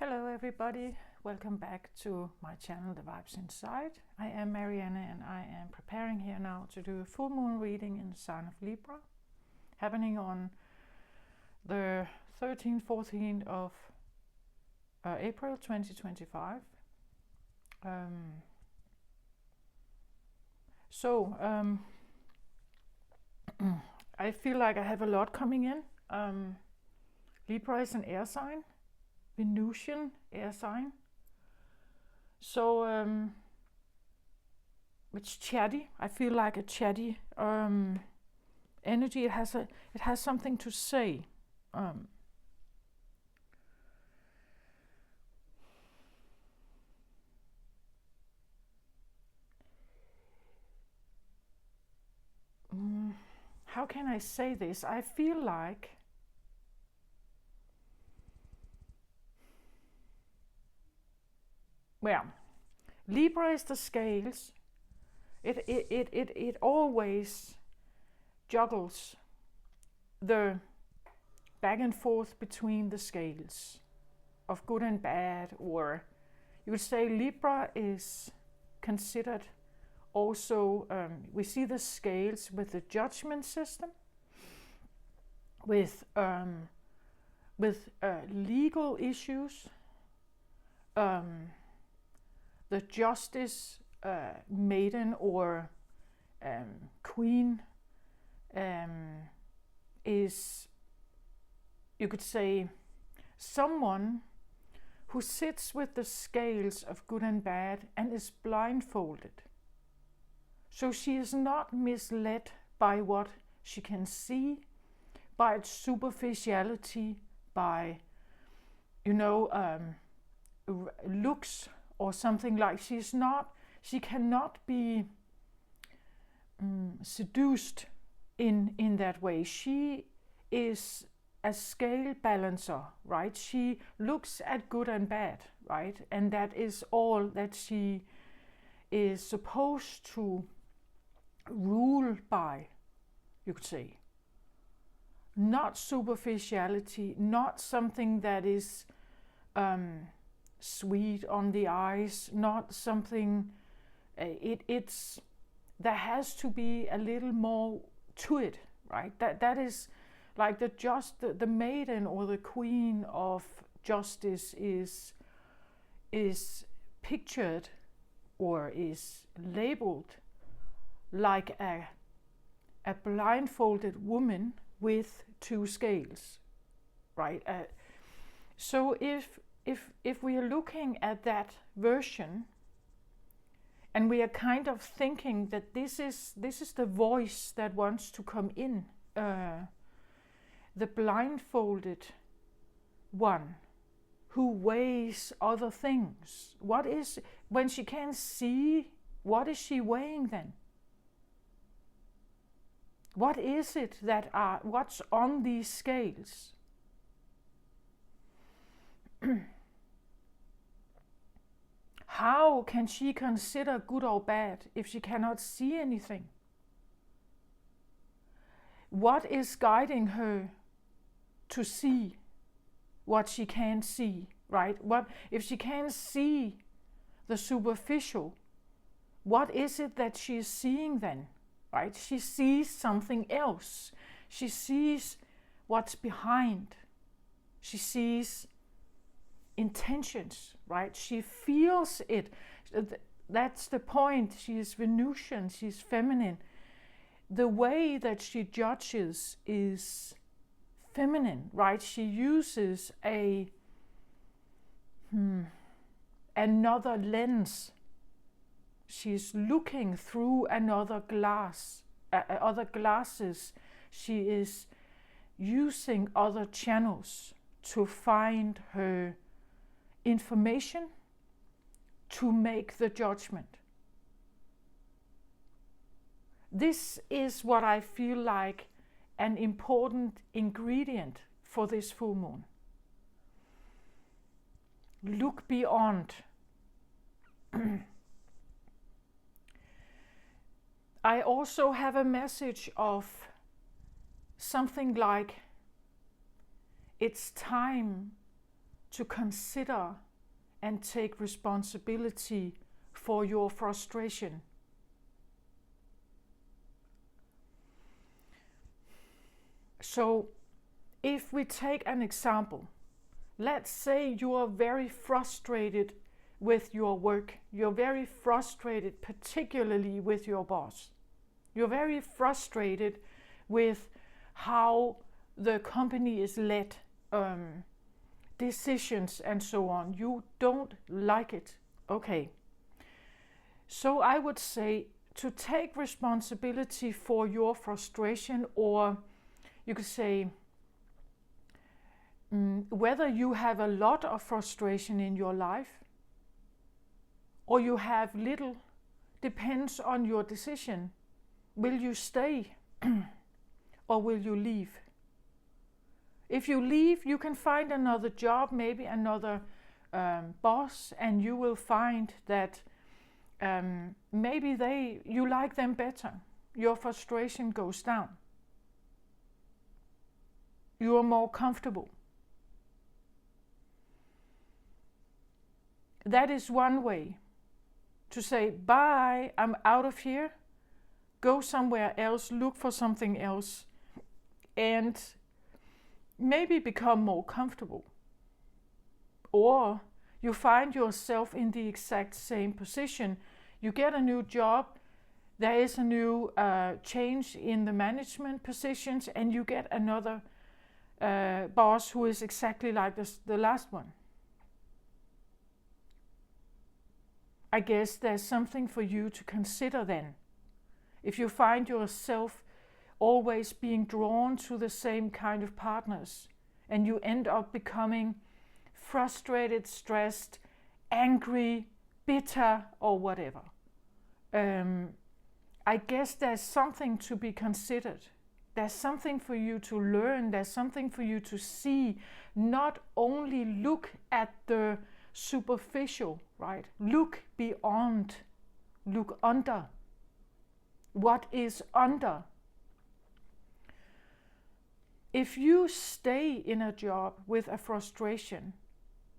Hello everybody, welcome back to my channel The Vibes Inside. I am Marianne and I am preparing here now to do a full moon reading in the sign of Libra, happening on the 13th, 14th of April 2025. I feel like I have a lot coming in. Libra is an air sign. Venusian air sign. So it's chatty. I feel like a chatty energy. It has something to say. How can I say this? I feel like Libra is the scales. It always juggles the back and forth between the scales of good and bad, or you would say Libra is considered also, we see the scales with the judgment system, with legal issues, the justice maiden or queen is, you could say, someone who sits with the scales of good and bad and is blindfolded. So she is not misled by what she can see, by its superficiality, by, looks or something like. She cannot be seduced in that way. She is a scale balancer, right? She looks at good and bad, right? And that is all that she is supposed to rule by, you could say. Not superficiality, not something that is sweet on the eyes, not something, there has to be a little more to it, right? That is like the maiden or the queen of justice is pictured or is labeled like a blindfolded woman with two scales, right? So if we are looking at that version and we are kind of thinking that this is the voice that wants to come in, the blindfolded one who weighs other things. What is, when she can't see, what is she weighing then? What is it what's on these scales? How can she consider good or bad if she cannot see anything? What is guiding her to see what she can't see, right? What if she can't see the superficial? What is it that she is seeing then? Right? She sees something else. She sees what's behind. She sees intentions, right? She feels it. That's the point. She is Venusian. She's feminine. The way that she judges is feminine, right? She uses another lens. She's looking through another glass, other glasses. She is using other channels to find her information, to make the judgment. This is what I feel like an important ingredient for this full moon. Look beyond. I also have a message of something like it's time to consider and take responsibility for your frustration. So if we take an example, let's say you are very frustrated with your work. You're very frustrated, particularly with your boss. You're very frustrated with how the company is led, decisions and so on. You don't like it. Okay. So I would say to take responsibility for your frustration, or you could say whether you have a lot of frustration in your life or you have little, depends on your decision. Will you stay or will you leave? If you leave, you can find another job, maybe another boss, and you will find that maybe you like them better. Your frustration goes down. You are more comfortable. That is one way to say, bye, I'm out of here, go somewhere else, look for something else, and maybe become more comfortable. Or you find yourself in the exact same position. You get a new job, there is a new change in the management positions, and you get another boss who is exactly like the last one. I guess there's something for you to consider then. If you find yourself always being drawn to the same kind of partners, and you end up becoming frustrated, stressed, angry, bitter, or whatever, I guess there's something to be considered. There's something for you to learn. There's something for you to see. Not only look at the superficial, right? Look beyond. Look under. What is under? If you stay in a job with a frustration,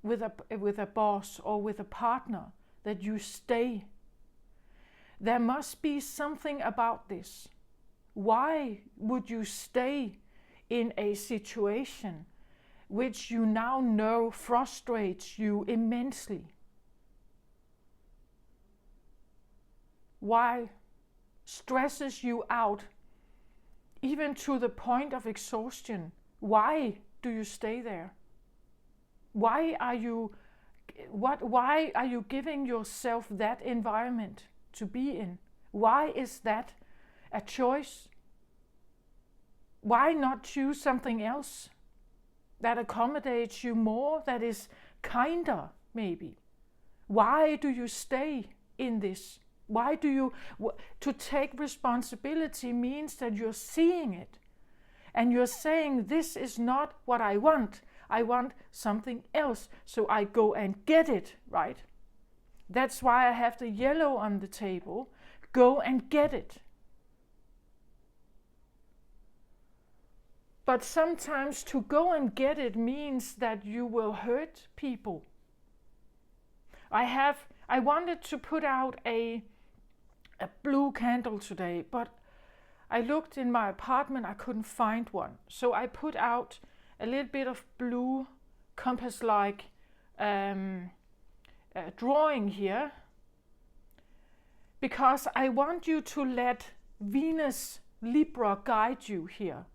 with a boss or with a partner, that you stay, there must be something about this. Why would you stay in a situation which you now know frustrates you immensely? Why stresses you out, even to the point of exhaustion? Why do you stay there? Why are you giving yourself that environment to be in? Why is that a choice? Why not choose something else that accommodates you more, that is kinder maybe? Why do you stay in this? Why do you, to take responsibility means that you're seeing it and you're saying, this is not what I want something else, so I go and get it, right? That's why I have the yellow on the table. Go and get it. But sometimes to go and get it means that you will hurt people. I wanted to put out a blue candle today, but I looked in my apartment, I couldn't find one. So I put out a little bit of blue compass-like drawing here, because I want you to let Venus Libra guide you here.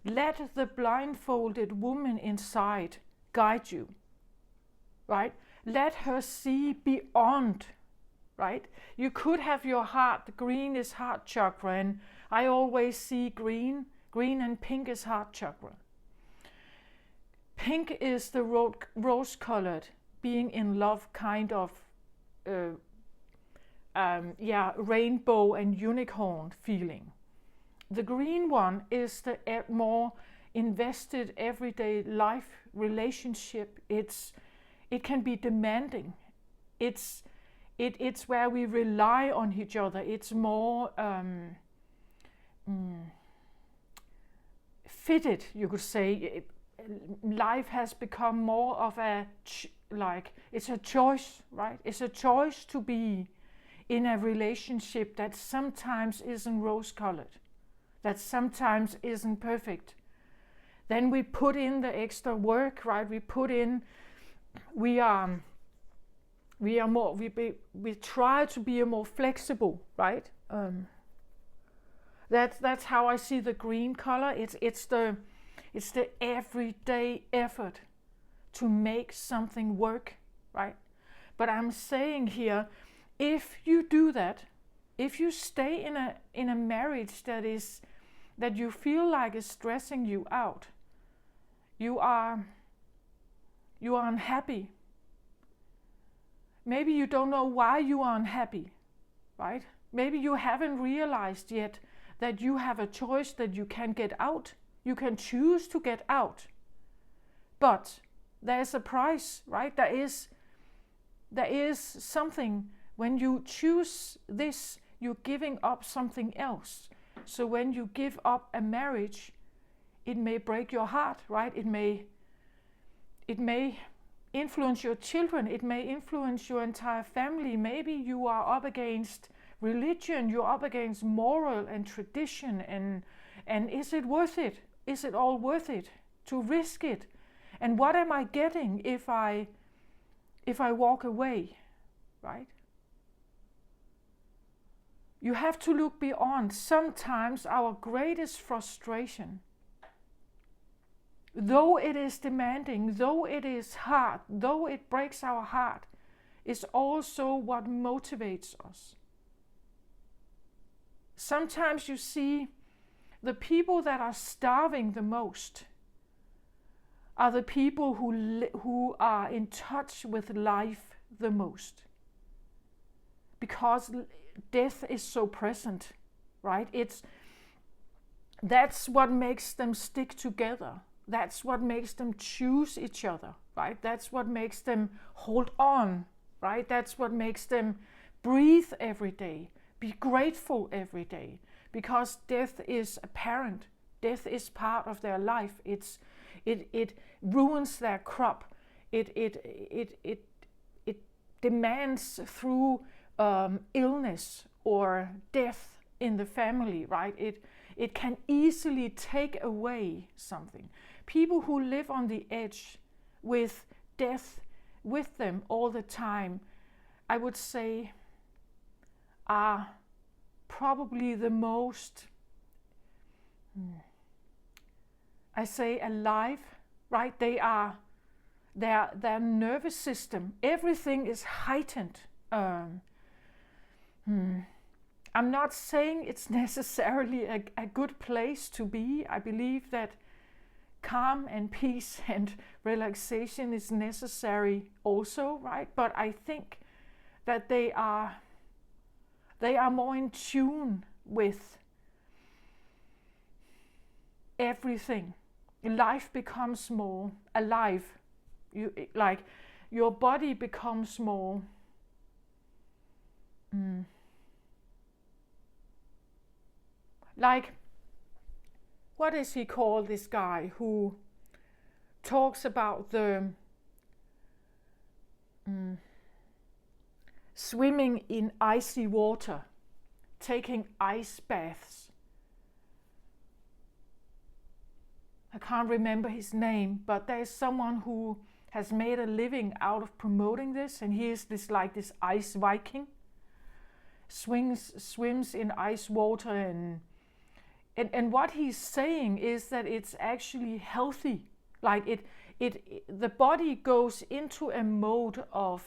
Let the blindfolded woman inside guide you, right? Let her see beyond, right? You could have your heart, green is heart chakra, and I always see green and pink is heart chakra. Pink is the rose-colored, being in love kind of, rainbow and unicorn feeling. The green one is the more invested everyday life relationship. It can be demanding. It's where we rely on each other. It's more fitted, you could say. life has become more of it's a choice, right? It's a choice to be in a relationship that sometimes isn't rose-colored, that sometimes isn't perfect. Then we put in the extra work, right? We try to be more flexible, right? That's how I see the green color. It's the everyday effort to make something work, right? But I'm saying here, if you do that, if you stay in a marriage that you feel like is stressing you out, you are unhappy. Maybe you don't know why you are unhappy, right? Maybe you haven't realized yet that you have a choice, that you can get out. You can choose to get out. But there's a price, right? There is something. When you choose this, you're giving up something else. So when you give up a marriage, it may break your heart, right? It may influence your children. It may influence your entire family. Maybe you are up against religion. You're up against moral and tradition. And is it worth it? Is it all worth it to risk it? And what am I getting if I walk away, right? You have to look beyond. Sometimes our greatest frustration, though it is demanding, though it is hard, though it breaks our heart, is also what motivates us. Sometimes you see the people that are starving the most are the people who are in touch with life the most. Because death is so present, right? That's what makes them stick together. That's what makes them choose each other, right? That's what makes them hold on, right? That's what makes them breathe every day, be grateful every day, because death is apparent. Death is part of their life. It ruins their crop. It demands through illness or death in the family, right? It can easily take away something. People who live on the edge with death with them all the time, I would say, are probably the most, I say, alive, right? Their nervous system, everything is heightened. I'm not saying it's necessarily a good place to be. I believe that calm and peace and relaxation is necessary also, right? But I think that they are more in tune with everything. Life becomes more alive. Your body becomes more like, what is he called, this guy who talks about the swimming in icy water, taking ice baths? I can't remember his name, but there's someone who has made a living out of promoting this, and he is this ice Viking, swims in ice water, and what he's saying is that it's actually healthy. Like the body goes into a mode of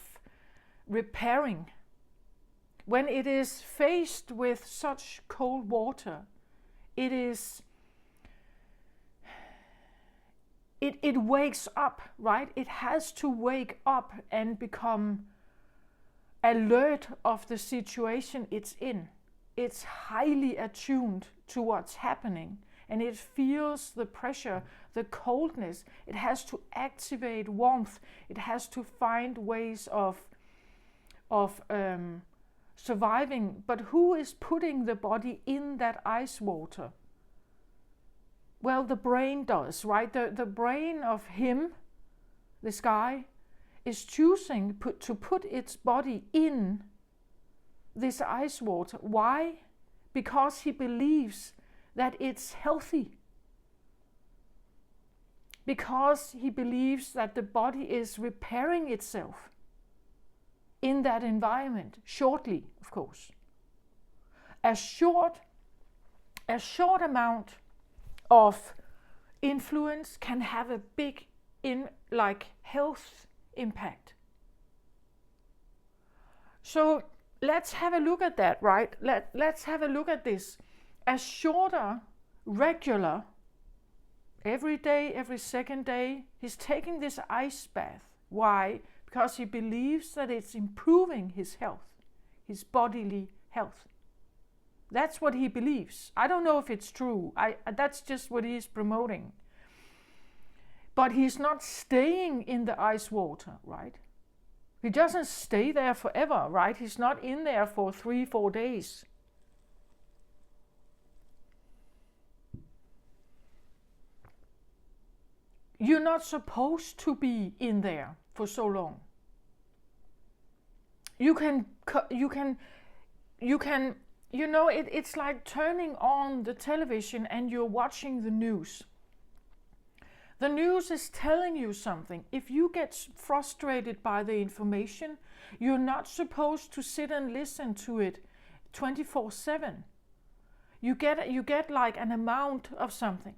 repairing. When it is faced with such cold water, it wakes up, right? It has to wake up and become alert of the situation it's in. It's highly attuned to what's happening, and it feels the pressure, the coldness. It has to activate warmth. It has to find ways of surviving. But who is putting the body in that ice water? Well, the brain does, right? The brain of him, this guy, is choosing to put its body in this ice water. Why? Because he believes that it's healthy. Because he believes that the body is repairing itself in that environment, shortly, of course. A short amount of influence can have a big health impact. So let's have a look at that, right? Let's have a look at this. A shorter, regular, every day, every second day, he's taking this ice bath. Why? Because he believes that it's improving his health, his bodily health. That's what he believes. I don't know if it's true. That's just what he's promoting. But he's not staying in the ice water, right? He doesn't stay there forever, right? He's not in there for 3-4 days. You're not supposed to be in there for so long. It's like turning on the television and you're watching the news. The news is telling you something. If you get frustrated by the information, you're not supposed to sit and listen to it 24/7. You get like an amount of something.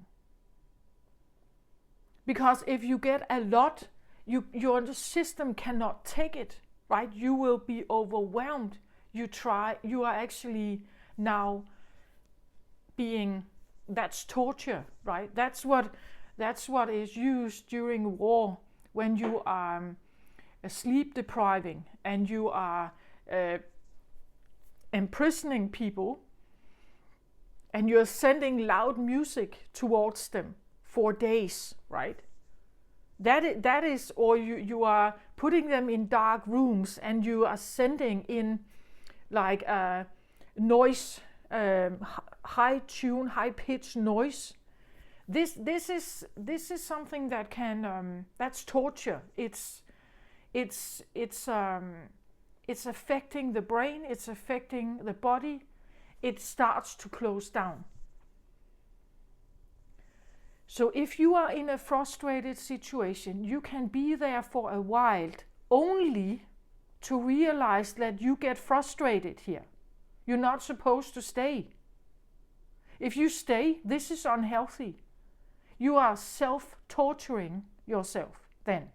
Because if you get a lot, your system cannot take it, right? You will be overwhelmed. You are actually now that's torture, right? That's what is used during war when you are sleep depriving and you are imprisoning people and you're sending loud music towards them for days, right? That is, or you are putting them in dark rooms and you are sending in like a noise, high pitched noise. This is something that can that's torture. It's affecting the brain. It's affecting the body. It starts to close down. So if you are in a frustrated situation, you can be there for a while only to realize that you get frustrated here. You're not supposed to stay. If you stay, this is unhealthy. You are self-torturing yourself then.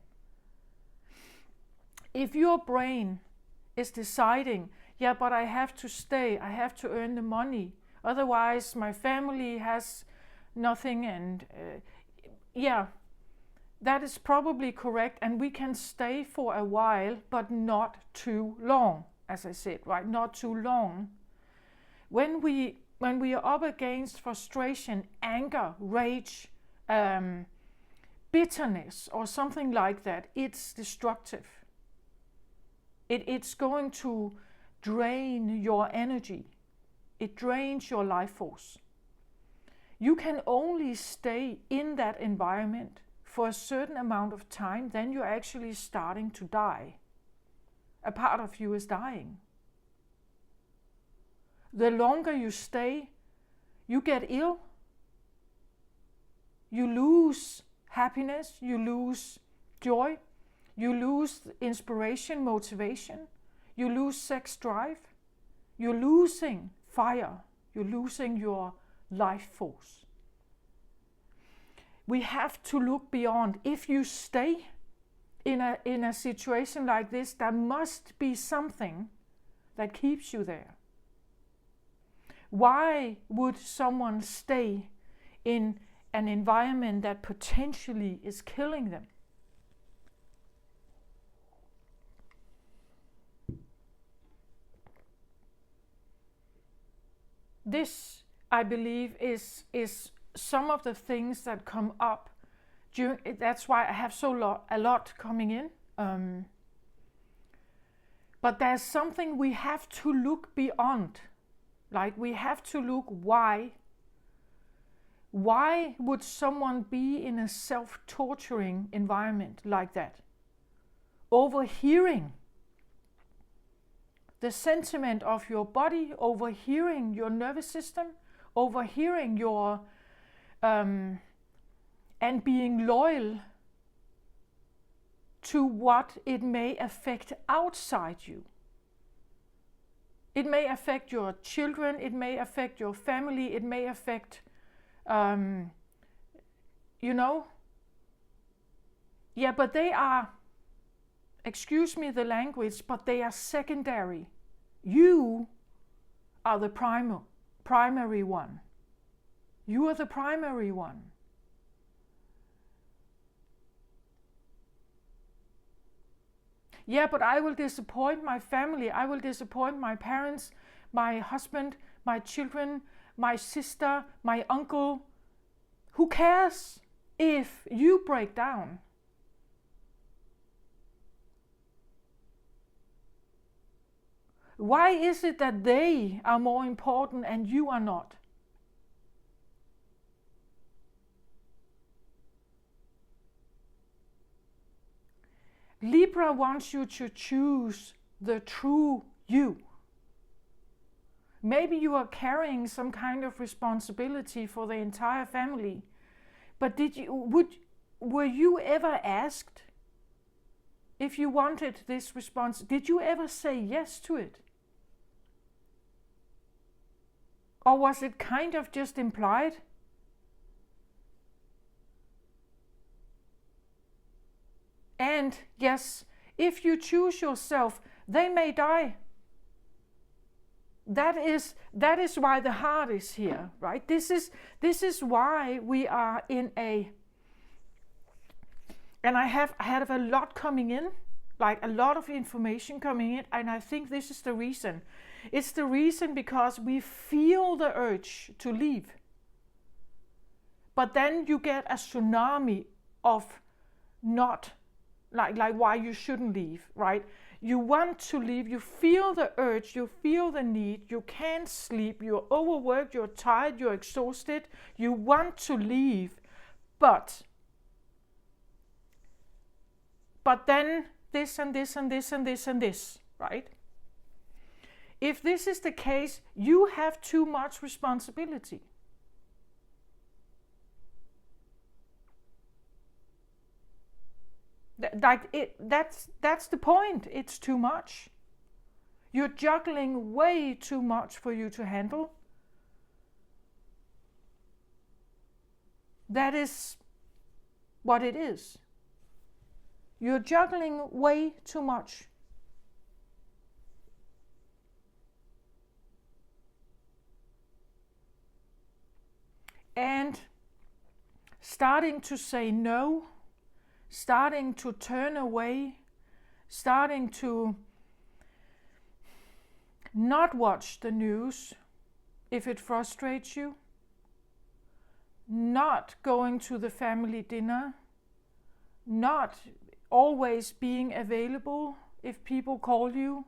If your brain is deciding, yeah, but I have to stay, I have to earn the money, otherwise my family has nothing, and that is probably correct, and we can stay for a while, but not too long, as I said, right? Not too long. When we are up against frustration, anger, rage, bitterness, or something like that, it's destructive. It's going to drain your energy. It drains your life force. You can only stay in that environment for a certain amount of time, then you're actually starting to die. A part of you is dying. The longer you stay, you get ill. You lose happiness, you lose joy, you lose inspiration, motivation, you lose sex drive, you're losing fire, you're losing your life force. We have to look beyond. If you stay in a situation like this, there must be something that keeps you there. Why would someone stay in an environment that potentially is killing them? This, I believe, is some of the things that come up during. That's why I have a lot coming in. But there's something we have to look beyond. Like we have to look why Why would someone be in a self-torturing environment like that? Overhearing the sentiment of your body, overhearing your nervous system, overhearing your and being loyal to what it may affect outside you. It may affect your children, it may affect your family, it may affect, yeah, but they are, excuse me the language, but they are secondary. You are the primary one. You are the primary one. Yeah, but I will disappoint my family. I will disappoint my parents, my husband, my children, my sister, my uncle. Who cares if you break down? Why is it that they are more important and you are not? Libra wants you to choose the true you. Maybe you are carrying some kind of responsibility for the entire family, but were you ever asked if you wanted this response? Did you ever say yes to it? Or was it kind of just implied? And yes, if you choose yourself, they may die. That is why the heart is here, right? This is why we are in a, and I have a lot coming in, like a lot of information coming in, and I think this is the reason. It's the reason because we feel the urge to leave. But then you get a tsunami of not, like why you shouldn't leave, right? You want to leave, you feel the urge, you feel the need, you can't sleep, you're overworked, you're tired, you're exhausted, you want to leave, but then this and this and this and this and this, right? If this is the case, you have too much responsibility. That's the point. It's too much. You're juggling way too much for you to handle. That is what it is. You're juggling way too much. And starting to say no, starting to turn away, starting to not watch the news if it frustrates you, not going to the family dinner, not always being available if people call you,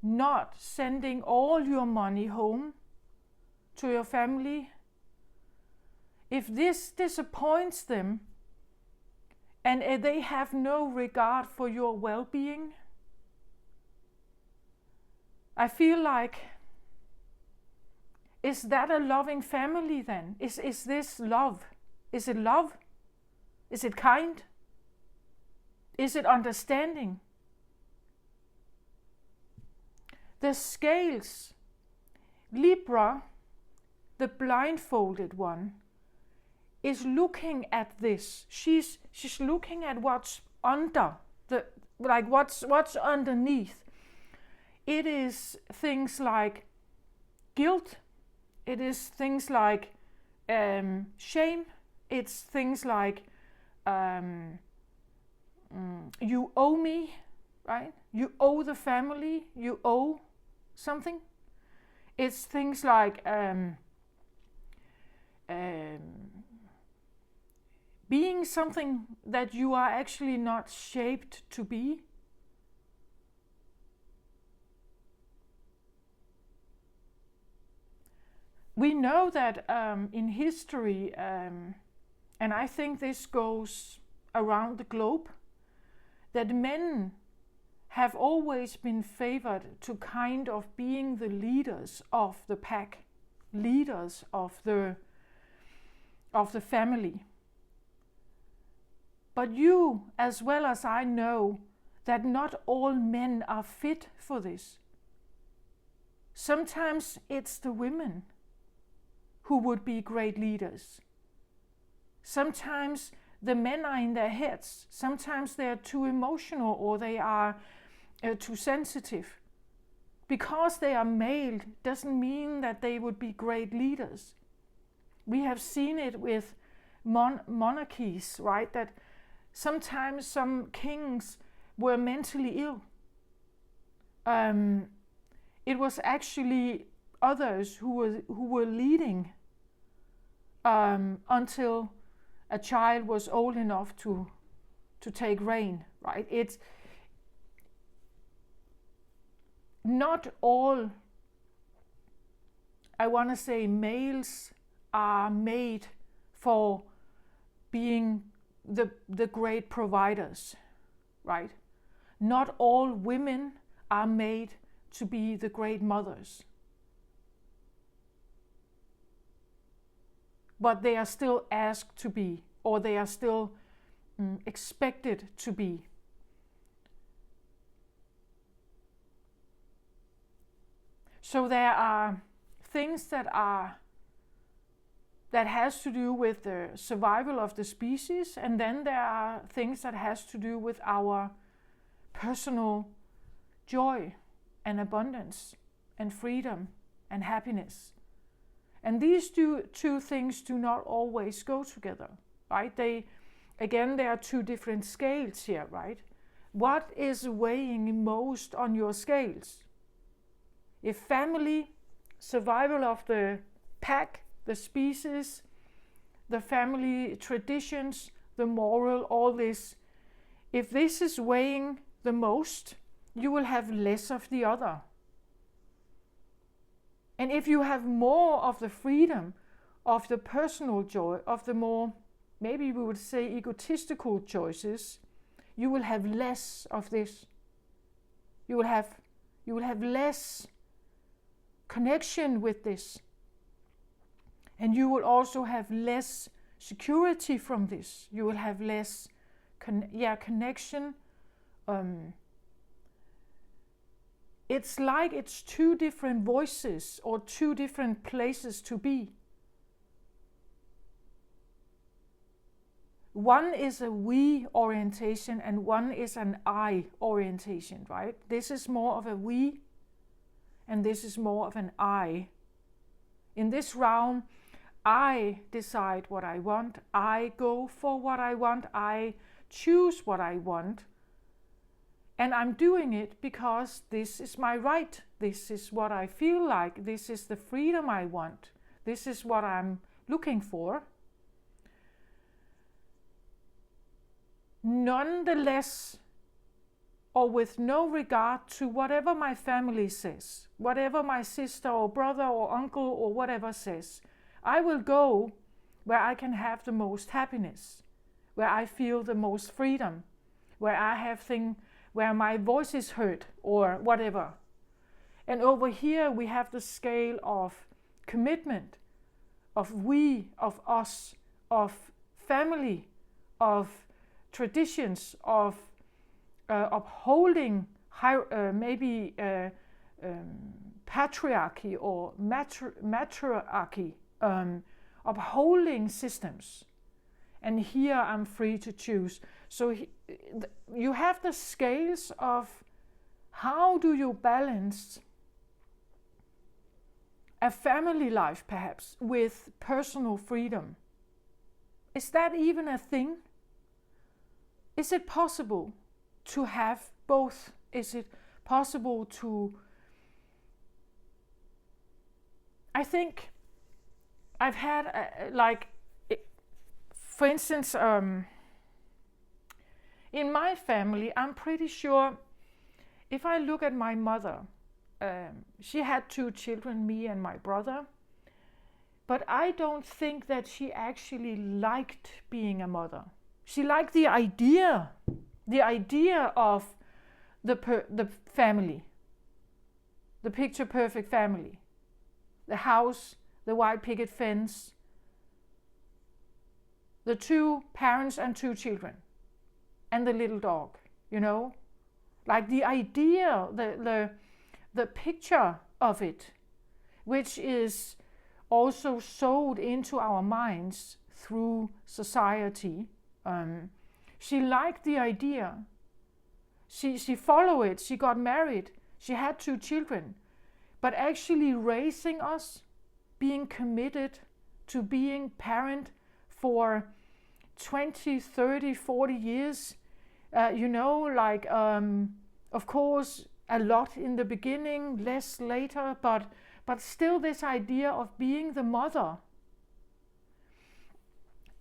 not sending all your money home to your family. If this disappoints them, and they have no regard for your well-being, I feel like, is that a loving family then? Is this love? Is it love? Is it kind? Is it understanding? The scales, Libra, the blindfolded one, is looking at this. She's looking at what's under the, like what's underneath. It is things like guilt. It is things like shame. It's things like you owe me, right? You owe the family. You owe something. It's things like being something that you are actually not shaped to be. we know that in history, and I think this goes around the globe, that men have always been favored to kind of being the leaders of the pack, leaders of the family. But you, as well as I, know that not all men are fit for this. Sometimes it's the women who would be great leaders. Sometimes the men are in their heads. Sometimes they are too emotional, or they are too sensitive. Because they are male doesn't mean that they would be great leaders. We have seen it with monarchies, right? That sometimes some kings were mentally ill. It was actually others who were leading until a child was old enough to take reign, right? It's not all, I want to say, males are made for being the great providers, right? Not all women are made to be the great mothers. But they are still asked to be, or they are still expected to be. So there are things that has to do with the survival of the species, and then there are things that has to do with our personal joy and abundance and freedom and happiness. And these two things do not always go together, right? There are two different scales here, right? What is weighing most on your scales? If family, survival of the pack, the species, the family traditions, the moral, all this, if this is weighing the most, you will have less of the other. And if you have more of the freedom, of the personal joy, of the more, maybe we would say, egotistical choices, you will have less of this. You will have less connection with this. And you will also have less security from this. You will have less connection. It's like it's two different voices or two different places to be. One is a we orientation and one is an I orientation, right? This is more of a we and this is more of an I. In this realm, I decide what I want, I go for what I want, I choose what I want, and I'm doing it because this is my right, this is what I feel like, this is the freedom I want, this is what I'm looking for. Nonetheless, or with no regard to whatever my family says, whatever my sister or brother or uncle or whatever says, I will go where I can have the most happiness, where I feel the most freedom, where I have where my voice is heard or whatever. And over here we have the scale of commitment, of we, of us, of family, of traditions, of upholding patriarchy or matriarchy, upholding systems. And here I'm free to choose. So you have the scales of how do you balance a family life perhaps with personal freedom. Is that even a thing? Is it possible to have both? Is it possible to... I think I've had for instance, in my family, I'm pretty sure if I look at my mother, she had 2 children, me and my brother. but I don't think that she actually liked being a mother. She liked the idea of the family, the picture perfect family, the house, the white picket fence, the 2 parents and 2 children, and the little dog, like the idea, the picture of it, which is also sewed into our minds through society. She liked the idea. She followed it. She got married. She had 2 children. But actually raising us, being committed to being parent for 20, 30, 40 years, of course, a lot in the beginning, less later, but still this idea of being the mother.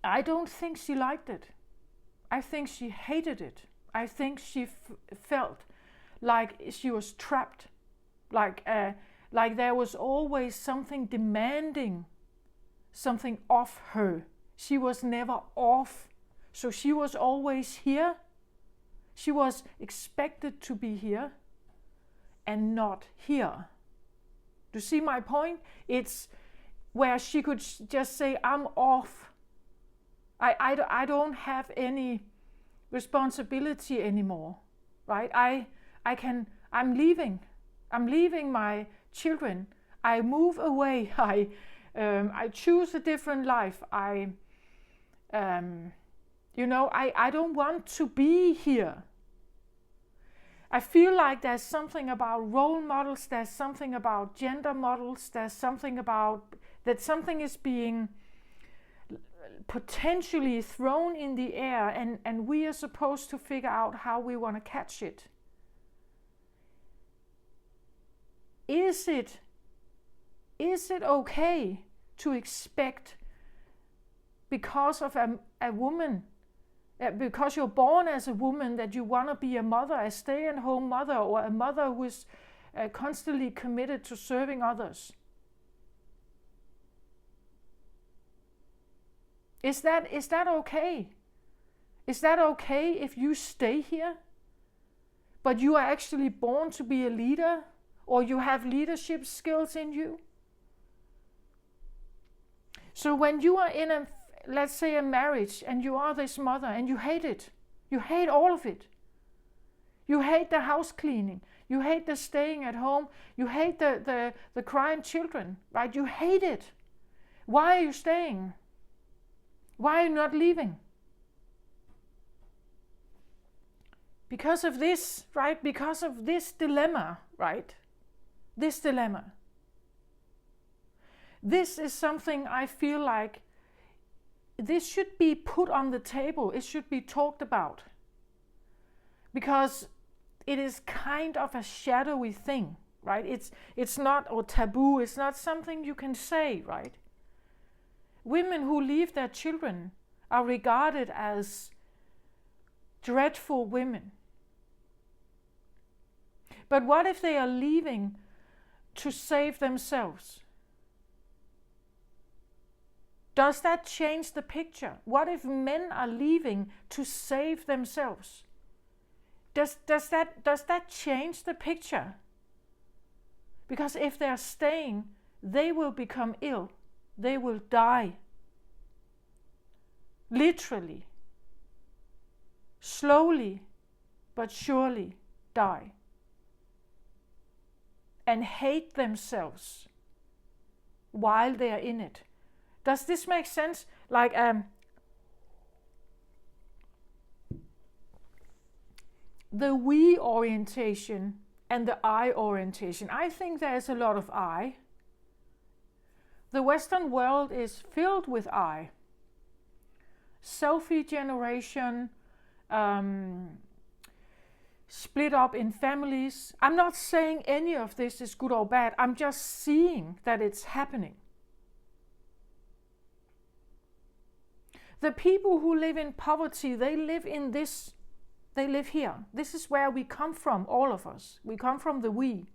I don't think she liked it. I think she hated it. I think she felt like she was trapped, like there was always something demanding something of her. She was never off, so she was always here. She was expected to be here and not here. Do you see my point? It's where she could just say, I'm off. I don't have any responsibility anymore, right? I'm leaving. I'm leaving my children. I move away. I choose a different life. I don't want to be here. I feel like there's something about role models, there's something about gender models, there's something about that something is being potentially thrown in the air, and we are supposed to figure out how we want to catch it. Is it okay to expect, because of a woman, because you're born as a woman, that you want to be a mother, a stay-at-home mother, or a mother who is constantly committed to serving others? Is that okay? Is that okay if you stay here, but you are actually born to be a leader, or you have leadership skills in you? So when you are in let's say a marriage, and you are this mother and you hate it, you hate all of it. You hate the house cleaning, you hate the staying at home, you hate the crying children, right? You hate it. Why are you staying? Why are you not leaving? Because of this, right? Because of this dilemma, right? This dilemma. This is something I feel like this should be put on the table. It should be talked about. Because it is kind of a shadowy thing, right? It's not, or taboo, it's not something you can say, right? Women who leave their children are regarded as dreadful women. But what if they are leaving to save themselves? Does that change the picture? What if men are leaving to save themselves? Does that change the picture? Because if they're staying, they will become ill. They will die. Literally. Slowly, but surely die. And hate themselves while they are in it. Does this make sense? Like the we orientation and the I orientation. I think there's a lot of I. The Western world is filled with I. Selfie generation, split up in families. I'm not saying any of this is good or bad. I'm just seeing that it's happening. The people who live in poverty, they live in this, they live here. This is where we come from, all of us. We come from the we.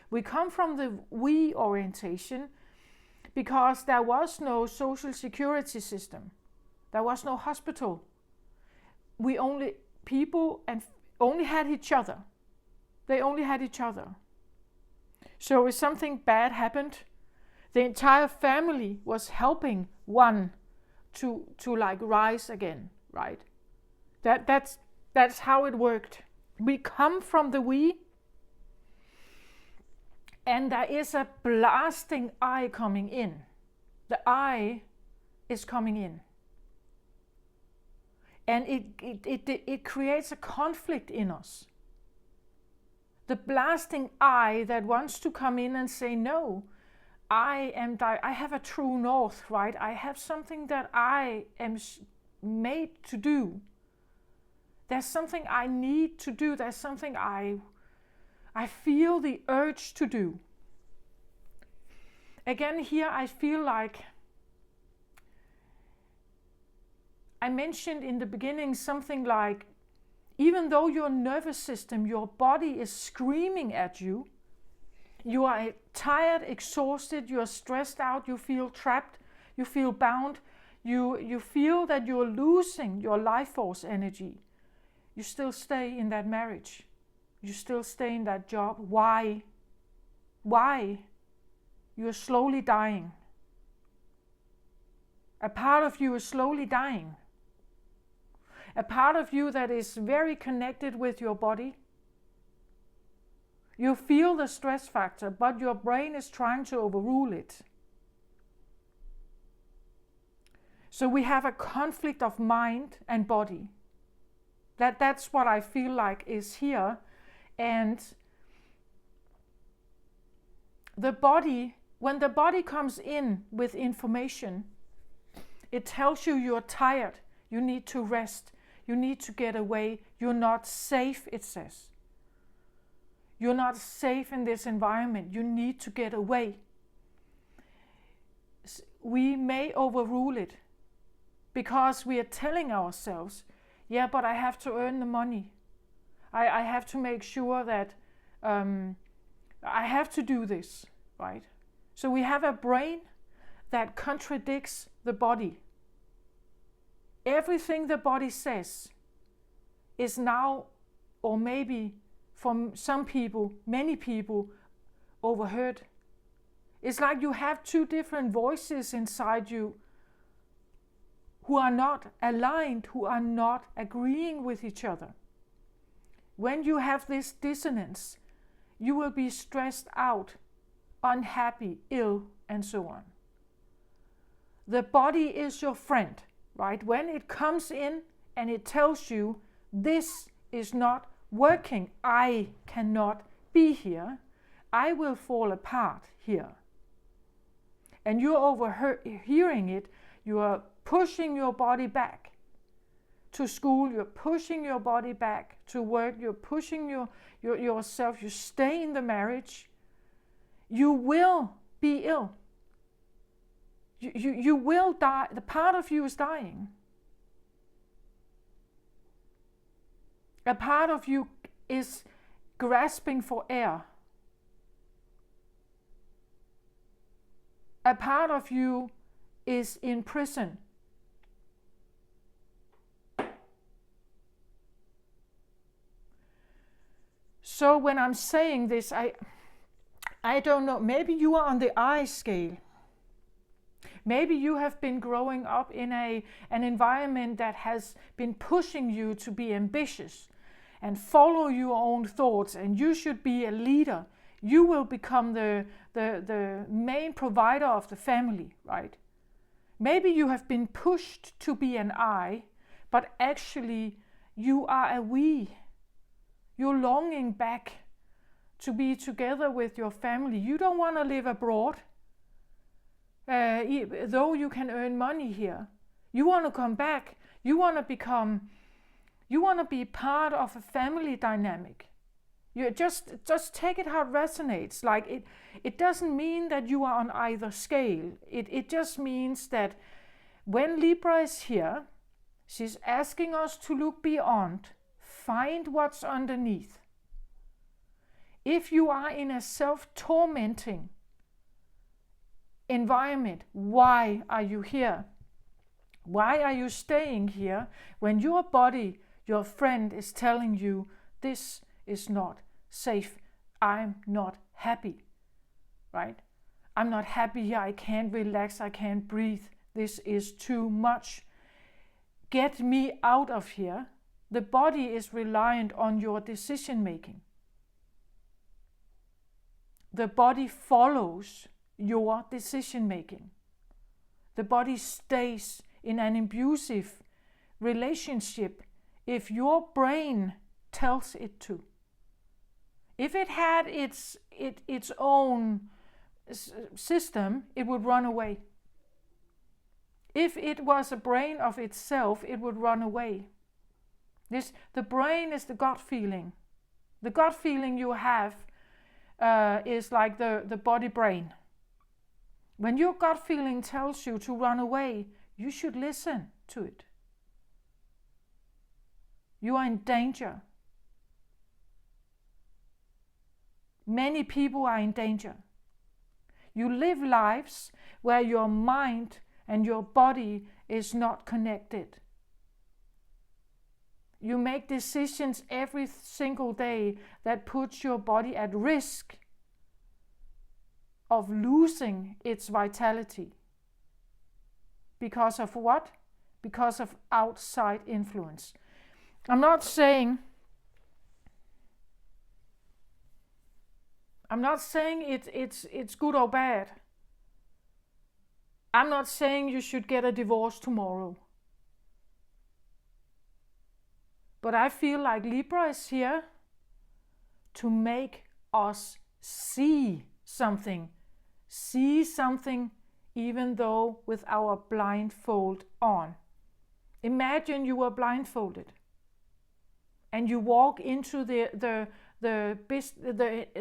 We come from the we orientation because there was no social security system. There was no hospital. We only, people and only had each other. They only had each other. So if something bad happened, the entire family was helping one to like rise again, right? That's how it worked. We come from the we, and there is a blasting I coming in. The I is coming in. And it creates a conflict in us. The blasting I that wants to come in and say, no, I have a true north, right? I have something that I am made to do. There's something I need to do. There's something I feel the urge to do. Again, here I feel like I mentioned in the beginning something like, even though your nervous system, your body is screaming at you, you are tired, exhausted, you are stressed out, you feel trapped, you feel bound, you feel that you're losing your life force energy. You still stay in that marriage. You still stay in that job. Why? Why? You're slowly dying. A part of you is slowly dying. A part of you that is very connected with your body. You feel the stress factor, but your brain is trying to overrule it. So we have a conflict of mind and body. That's what I feel like is here. And the body, when the body comes in with information, it tells you you're tired, you need to rest, you need to get away, you're not safe, it says. You're not safe in this environment, you need to get away. We may overrule it because we are telling ourselves, yeah, but I have to earn the money. I have to make sure that I have to do this, right? So we have a brain that contradicts the body. Everything the body says is now, or maybe for some people, many people, overheard. It's like you have two different voices inside you who are not aligned, who are not agreeing with each other. When you have this dissonance, you will be stressed out, unhappy, ill, and so on. The body is your friend, right? When it comes in and it tells you, this is not working, I cannot be here, I will fall apart here. And you're overhearing it, you are pushing your body back to school, you're pushing your body back to work, you're pushing yourself, you stay in the marriage, you will be ill. You will die, the part of you is dying. A part of you is grasping for air. A part of you is in prison. So when I'm saying this, I don't know, maybe you are on the I scale. Maybe you have been growing up in an environment that has been pushing you to be ambitious and follow your own thoughts, and you should be a leader. You will become the main provider of the family, right? Maybe you have been pushed to be an I, but actually you are a we. You're longing back to be together with your family. You don't want to live abroad, though you can earn money here. You want to come back. You want to be part of a family dynamic. You just take it how it resonates. Like it doesn't mean that you are on either scale. It just means that when Libra is here, she's asking us to look beyond, find what's underneath. If you are in a self-tormenting environment. Why are you here? Why are you staying here when your body, your friend, is telling you this is not safe? I'm not happy, right? I'm not happy here. I can't relax. I can't breathe. This is too much. Get me out of here. The body is reliant on your decision making. The body follows your decision making. The body stays in an abusive relationship if your brain tells it to. If it had its own system, it would run away. If it was a brain of itself, it would run away. The brain is the gut feeling. The gut feeling you have is like the body brain. When your gut feeling tells you to run away, you should listen to it. You are in danger. Many people are in danger. You live lives where your mind and your body is not connected. You make decisions every single day that puts your body at risk of losing its vitality. Because of what? Because of outside influence. I'm not saying it's good or bad. I'm not saying you should get a divorce tomorrow. But I feel like Libra is here to make us see something even though with our blindfold on. Imagine you are blindfolded and you walk into the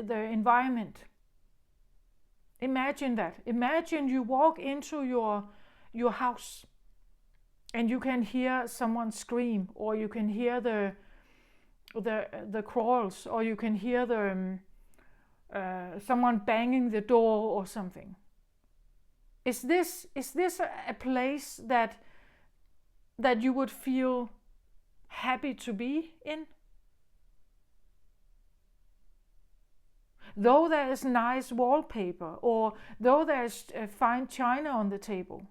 environment. Imagine that. Imagine you walk into your house and you can hear someone scream, or you can hear the crawls, or you can hear someone banging the door or something. Is this a place that you would feel happy to be in? Though there is nice wallpaper, or though there is fine china on the table,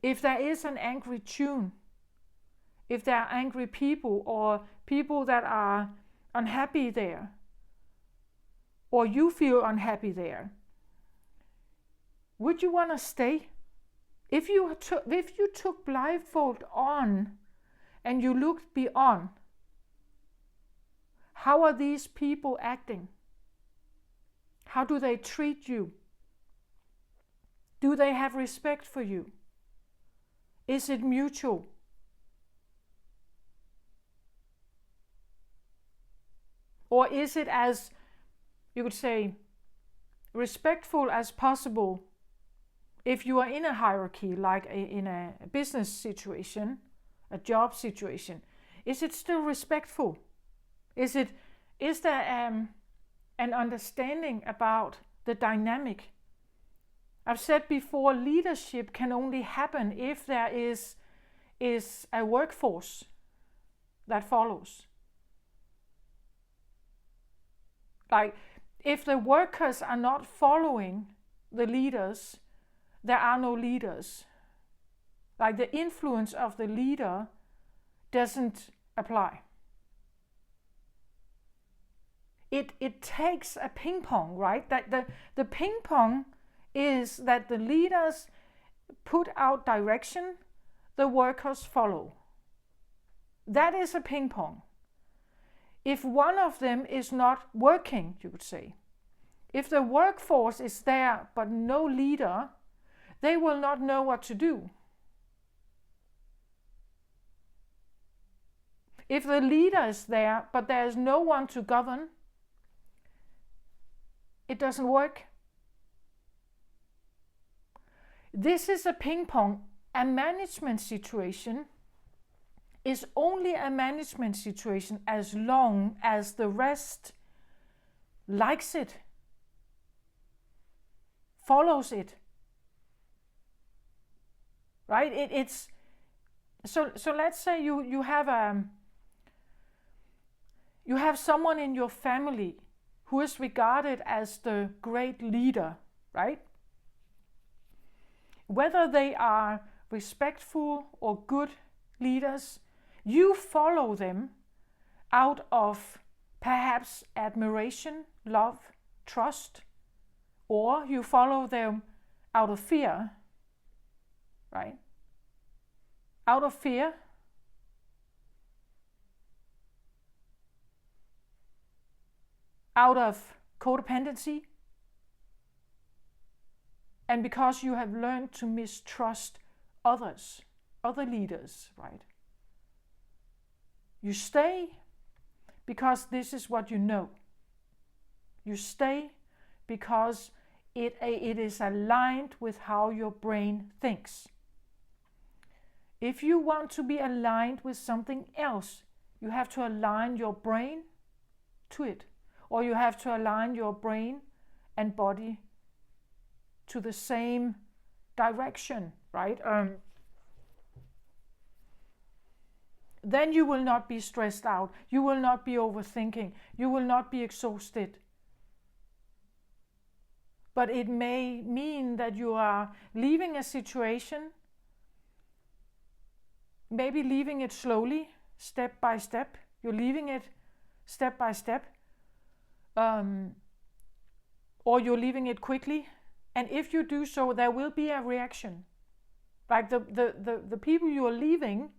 if there is an angry tune, if there are angry people or people that are unhappy there, or you feel unhappy there, would you want to stay? If you took blindfold on and you looked beyond, how are these people acting? How do they treat you? Do they have respect for you? Is it mutual? Or is it, as you could say, respectful as possible if you are in a hierarchy, like in a business situation, a job situation? Is it still respectful? Is there an understanding about the dynamic? I've said before, leadership can only happen if there is a workforce that follows. Like, if the workers are not following the leaders, there are no leaders. Like, the influence of the leader doesn't apply. It takes a ping pong, right? That the ping pong is that the leaders put out direction, the workers follow. That is a ping pong. If one of them is not working, you could say, if the workforce is there but no leader, they will not know what to do. If the leader is there but there is no one to govern, it doesn't work. This is a ping pong. A management situation is only a management situation as long as the rest likes it, follows it. Right? It's so let's say you have someone in your family who is regarded as the great leader, right? Whether they are respectful or good leaders, you follow them out of perhaps admiration, love, trust, or you follow them out of fear, right? Out of fear, out of codependency, and because you have learned to mistrust others, other leaders, right? You stay because this is what you know. You stay because it is aligned with how your brain thinks. If you want to be aligned with something else, you have to align your brain to it. Or you have to align your brain and body to the same direction, right? Then you will not be stressed out. You will not be overthinking. You will not be exhausted. But it may mean that you are leaving a situation, maybe leaving it slowly, step by step. You're leaving it step by step. Or you're leaving it quickly. And if you do so, there will be a reaction. Like the people you are leaving,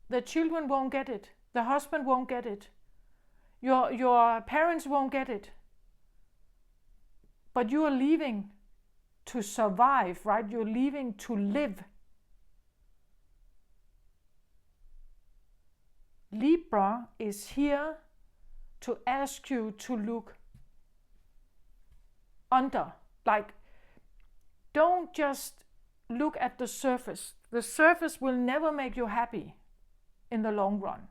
the children won't get it. The husband won't get it. Your parents won't get it. But you are leaving to survive, right? You're leaving to live. Libra is here to ask you to look under. Like, don't just look at the surface. The surface will never make you happy in the long run.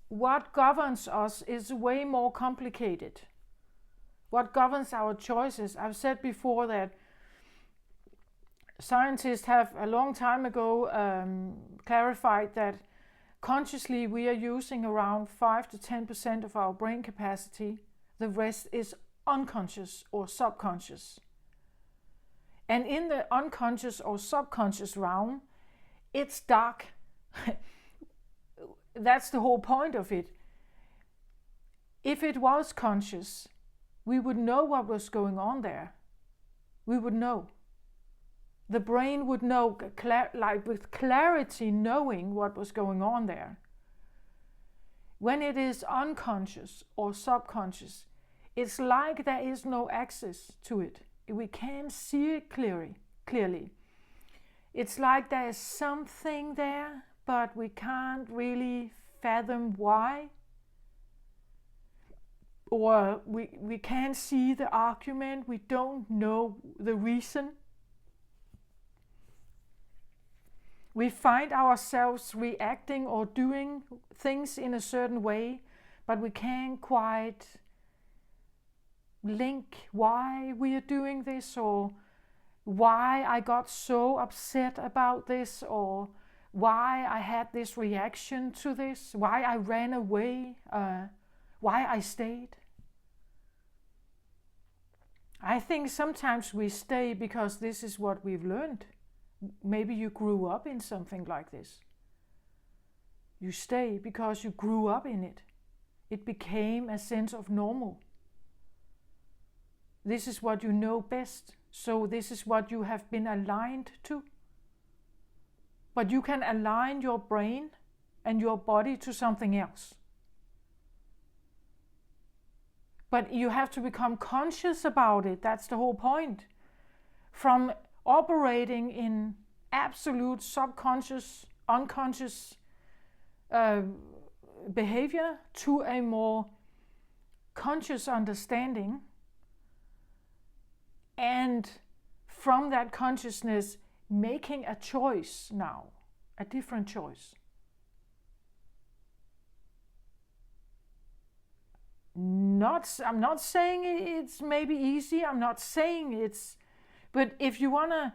What governs us is way more complicated. What governs our choices? I've said before that scientists have a long time ago clarified that consciously we are using around 5 to 10% of our brain capacity. The rest is unconscious or subconscious. And in the unconscious or subconscious realm, it's dark. That's the whole point of it. If it was conscious, we would know what was going on there. We would know. The brain would know, like with clarity, knowing what was going on there. When it is unconscious or subconscious, it's like there is no access to it. We can't see it clearly. It's like there is something there, but we can't really fathom why. Or we can't see the argument, we don't know the reason. We find ourselves reacting or doing things in a certain way, but we can't quite link why we are doing this, or why I got so upset about this, or why I had this reaction to this, why I ran away, why I stayed. I think sometimes we stay because this is what we've learned. Maybe you grew up in something like this. You stay because you grew up in it. It became a sense of normal. This is what you know best, so this is what you have been aligned to. But you can align your brain and your body to something else. But you have to become conscious about it. That's the whole point. From operating in absolute subconscious, unconscious behavior to a more conscious understanding. And from that consciousness, making a choice now. a different choice. I'm not saying it's maybe easy, I'm not saying it's, but if you want to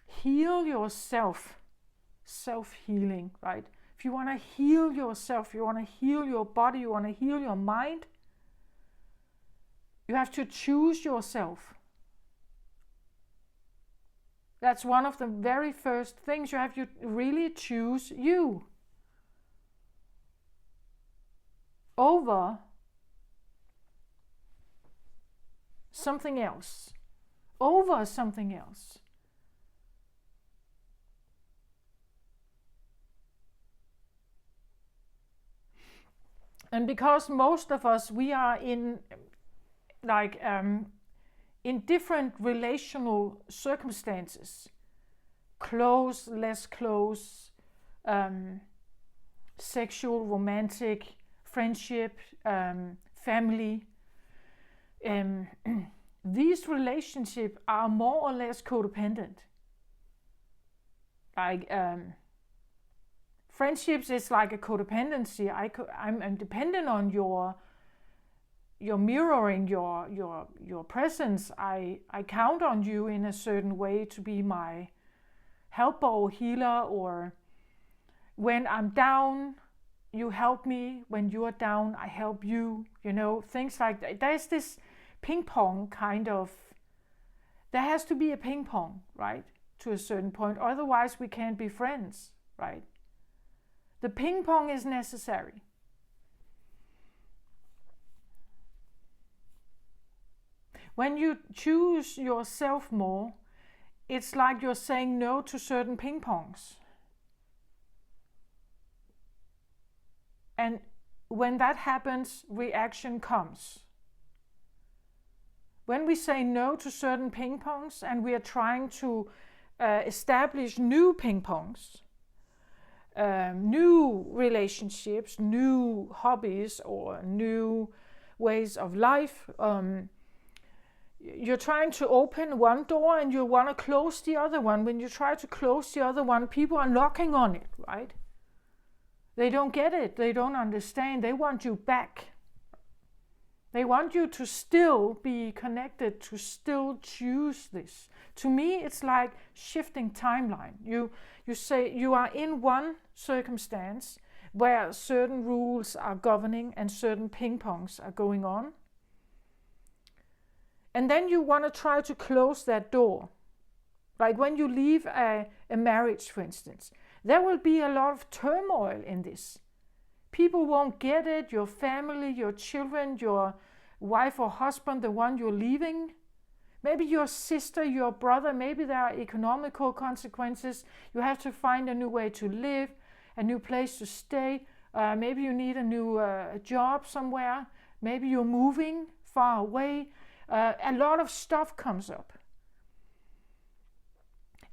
heal yourself, self-healing, right? If you want to heal yourself, you want to heal your body, you want to heal your mind, you have to choose yourself. That's one of the very first things. You have to really choose you over something else, over something else. And because most of us, we are in in different relational circumstances, close, less close, sexual, romantic, friendship, family. These relationships are more or less codependent. Friendships is like a codependency. I'm dependent on your mirroring, your presence. I count on you in a certain way to be my helper or healer, or when I'm down, you help me. When you are down, I help you. Things like that. There's this ping pong kind of, there has to be a ping pong, right? To a certain point. Otherwise we can't be friends, right? The ping pong is necessary. When you choose yourself more, it's like you're saying no to certain ping pongs. And when that happens, reaction comes. When we say no to certain ping pongs and we are trying to establish new ping pongs, new relationships, new hobbies, or new ways of life, you're trying to open one door and you want to close the other one. When you try to close the other one, people are knocking on it, right? They don't get it. They don't understand. They want you back. They want you to still be connected, to still choose this. To me, it's like shifting timeline. You say you are in one circumstance where certain rules are governing and certain ping pongs are going on. And then you want to try to close that door. Like when you leave a marriage, for instance, there will be a lot of turmoil in this. People won't get it, your family, your children, your wife or husband, the one you're leaving. Maybe your sister, your brother, maybe there are economical consequences. You have to find a new way to live, a new place to stay. Maybe you need a new job somewhere. Maybe you're moving far away. A lot of stuff comes up.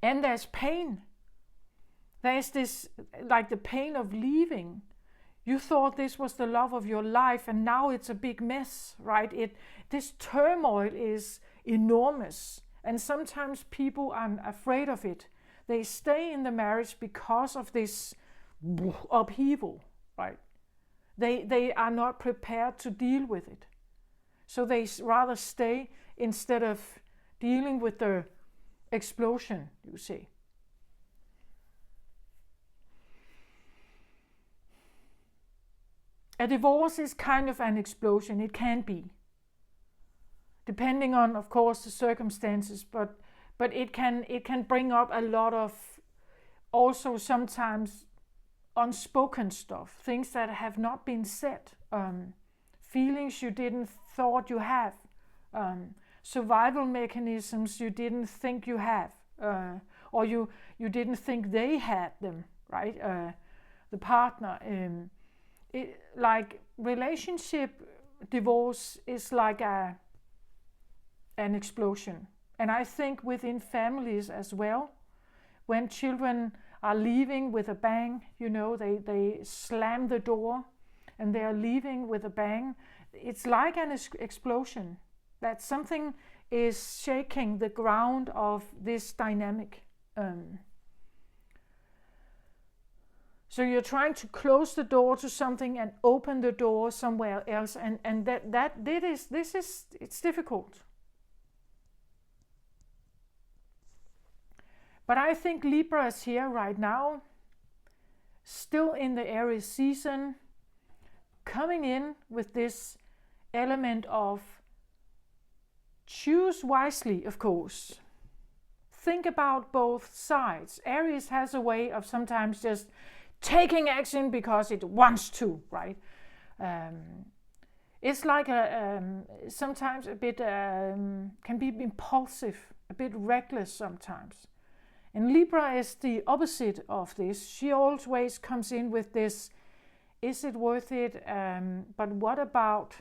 And there's pain. There's this, like the pain of leaving. You thought this was the love of your life and now it's a big mess, right? This turmoil is enormous. And sometimes people are afraid of it. They stay in the marriage because of this upheaval, right? They are not prepared to deal with it. So they rather stay instead of dealing with the explosion, you see. A divorce is kind of an explosion. It can be, depending on, of course, the circumstances. But it can bring up a lot of, also sometimes unspoken stuff, things that have not been said, feelings you didn't thought you have, survival mechanisms you didn't think you have, or you didn't think they had them, right? The partner. Like relationship divorce is like an explosion. And I think within families as well, when children are leaving with a bang, they slam the door and they are leaving with a bang, it's like an explosion, that something is shaking the ground of this dynamic. So you're trying to close the door to something and open the door somewhere else, and it's difficult. But I think Libra is here right now, still in the Aries season, coming in with this element of choose wisely, of course. Think about both sides. Aries has a way of sometimes just taking action because it wants to, right? It's like sometimes a bit, can be impulsive, a bit reckless sometimes. And Libra is the opposite of this. She always comes in with this, is it worth it? But what about,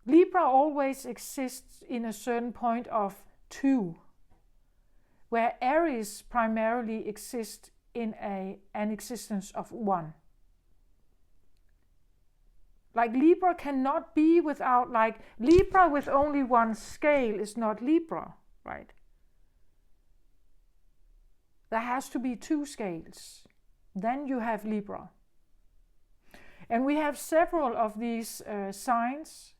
Libra always exists in a certain point of 2, where Aries primarily exists in an existence of 1. Like Libra cannot be without, like Libra with only one scale is not Libra, right? There has to be 2 scales. Then you have Libra. And we have several of these signs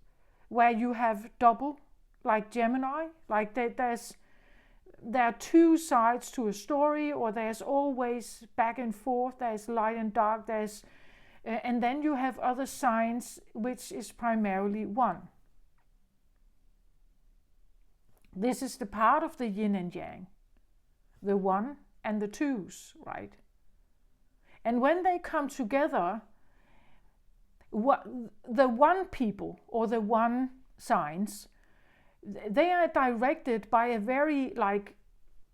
where you have double, like Gemini, like there are 2 sides to a story, or there's always back and forth, there's light and dark, and then you have other signs which is primarily 1. This is the part of the yin and yang, the 1 and the 2s, right? And when they come together, the 1 people or the 1 signs, they are directed by a very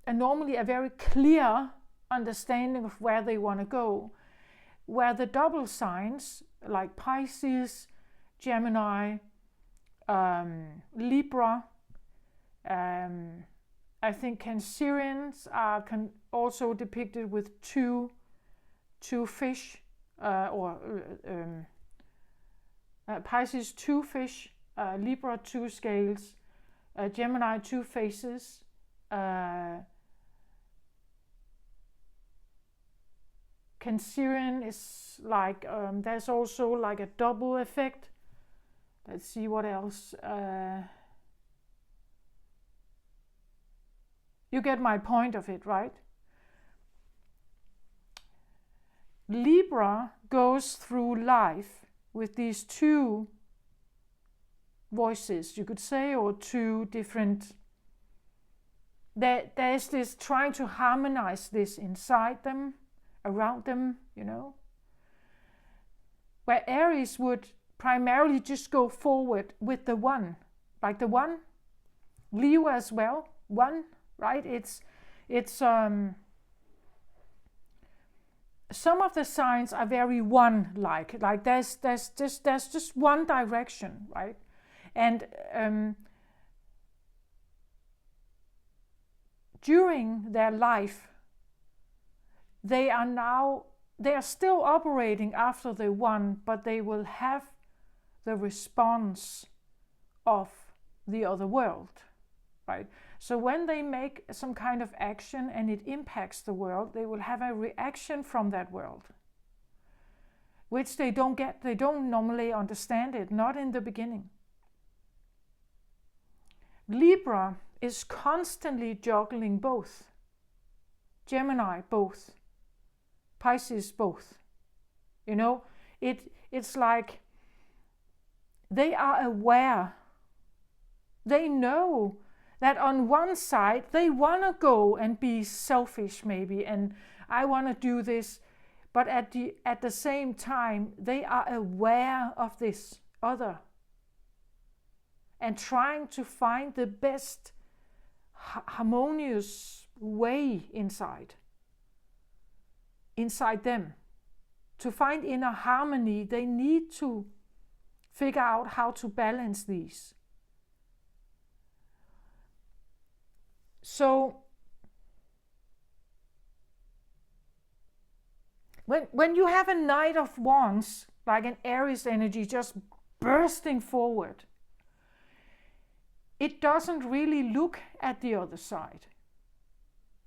normally a very clear understanding of where they want to go. Where the double signs like Pisces, Gemini, Libra, I think Cancerians are also depicted with two fish, Pisces 2 fish, Libra 2 scales, Gemini 2 faces, Cancerian is like, there's also like a double effect. Let's see what else. You get my point of it, right? Libra goes through life with these 2 voices, you could say, or 2 different. There's this trying to harmonize this inside them, around them, where Aries would primarily just go forward with the 1, like the 1. Leo as well, 1, right? It's some of the signs are very 1-like, like there's just one direction, right? And during their life, they are still operating after the 1, but they will have the response of the other world, right? So when they make some kind of action and it impacts the world, they will have a reaction from that world, which they don't get. They don't normally understand it, not in the beginning. Libra is constantly juggling both. Gemini, both. Pisces, both. It's like they are aware. They know that on one side they want to go and be selfish maybe, and I want to do this, but at the same time they are aware of this other and trying to find the best harmonious way inside them. To find inner harmony, they need to figure out how to balance these. So when you have a Knight of Wands, like an Aries energy just bursting forward, it doesn't really look at the other side.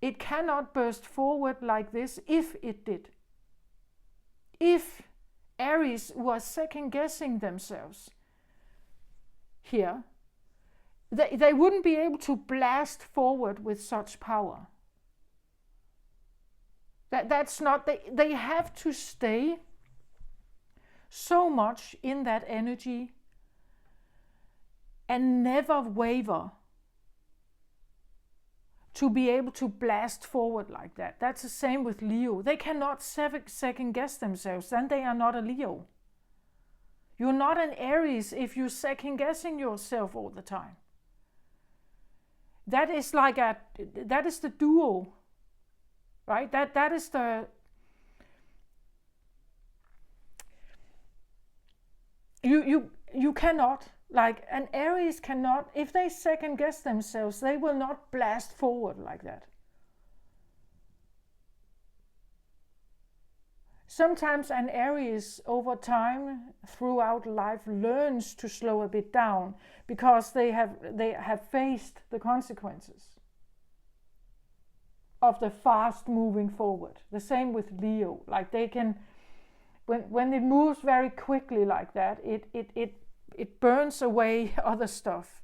It cannot burst forward like this if it did. If Aries was second guessing themselves here, they wouldn't be able to blast forward with such power. That's not, they have to stay so much in that energy and never waver to be able to blast forward like that. That's the same with Leo. They cannot second guess themselves, then they are not a Leo. You're not an Aries if you're second guessing yourself all the time. That is the duo, right? That is the, you cannot, like an Aries cannot, if they second guess themselves, they will not blast forward like that. Sometimes an Aries over time throughout life learns to slow a bit down because they have faced the consequences of the fast moving forward. The same with Leo. Like they can, when it moves very quickly like that, it burns away other stuff.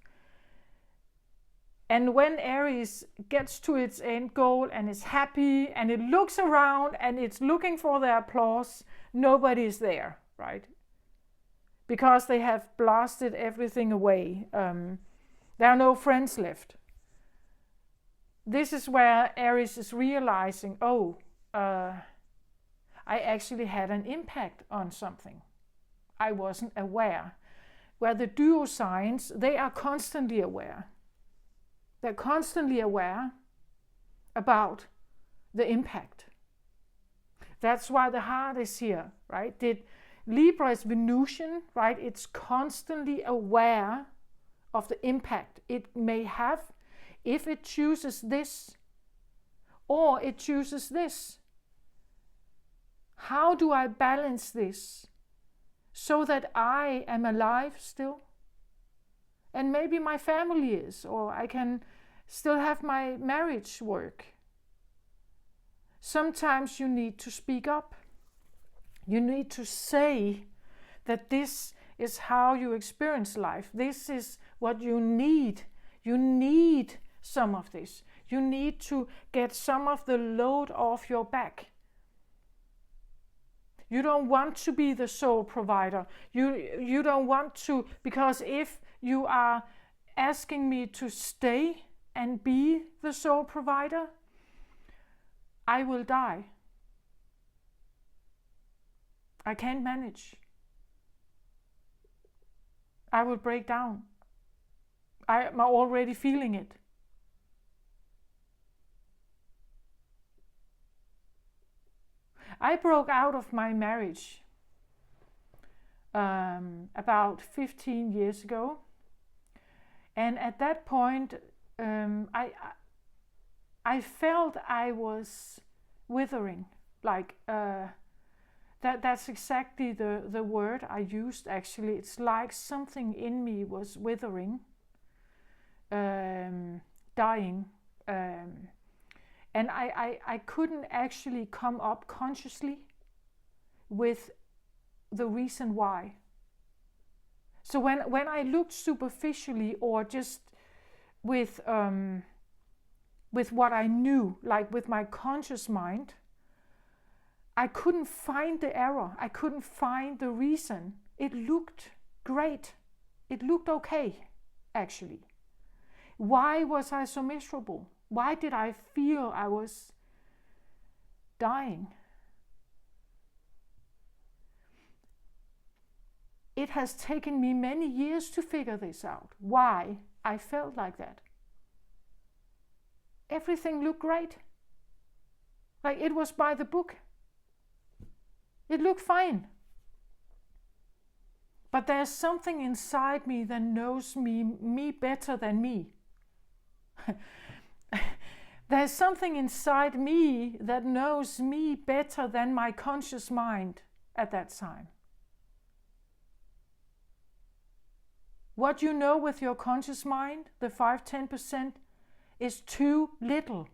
And when Aries gets to its end goal and is happy and it looks around and it's looking for their applause, nobody is there, right? Because they have blasted everything away. There are no friends left. This is where Aries is realizing, I actually had an impact on something. I wasn't aware. Where the duo signs, they are constantly aware. They're constantly aware about the impact. That's why the heart is here, right? Libra is Venusian, right? It's constantly aware of the impact it may have if it chooses this or it chooses this. How do I balance this so that I am alive still? And maybe my family is, or I can still have my marriage work. Sometimes you need to speak up. You need to say that this is how you experience life. This is what you need. You need some of this. You need to get some of the load off your back. You don't want to be the sole provider. You don't want to, because if you are asking me to stay and be the sole provider, I will die. I can't manage. I will break down. I am already feeling it. I broke out of my marriage about 15 years ago. And at that point, I felt I was withering. Like, that's exactly the word I used, actually. It's like something in me was withering, dying. And I couldn't actually come up consciously with the reason why. So when I looked superficially or just with what I knew, like with my conscious mind, I couldn't find the error. I couldn't find the reason. It looked great. It looked okay, actually. Why was I so miserable? Why did I feel I was dying? It has taken me many years to figure this out, why I felt like that. Everything looked great. Like it was by the book. It looked fine. But there's something inside me that knows me better than me. There's something inside me that knows me better than my conscious mind at that time. What you know with your conscious mind, the 5-10%, is too little.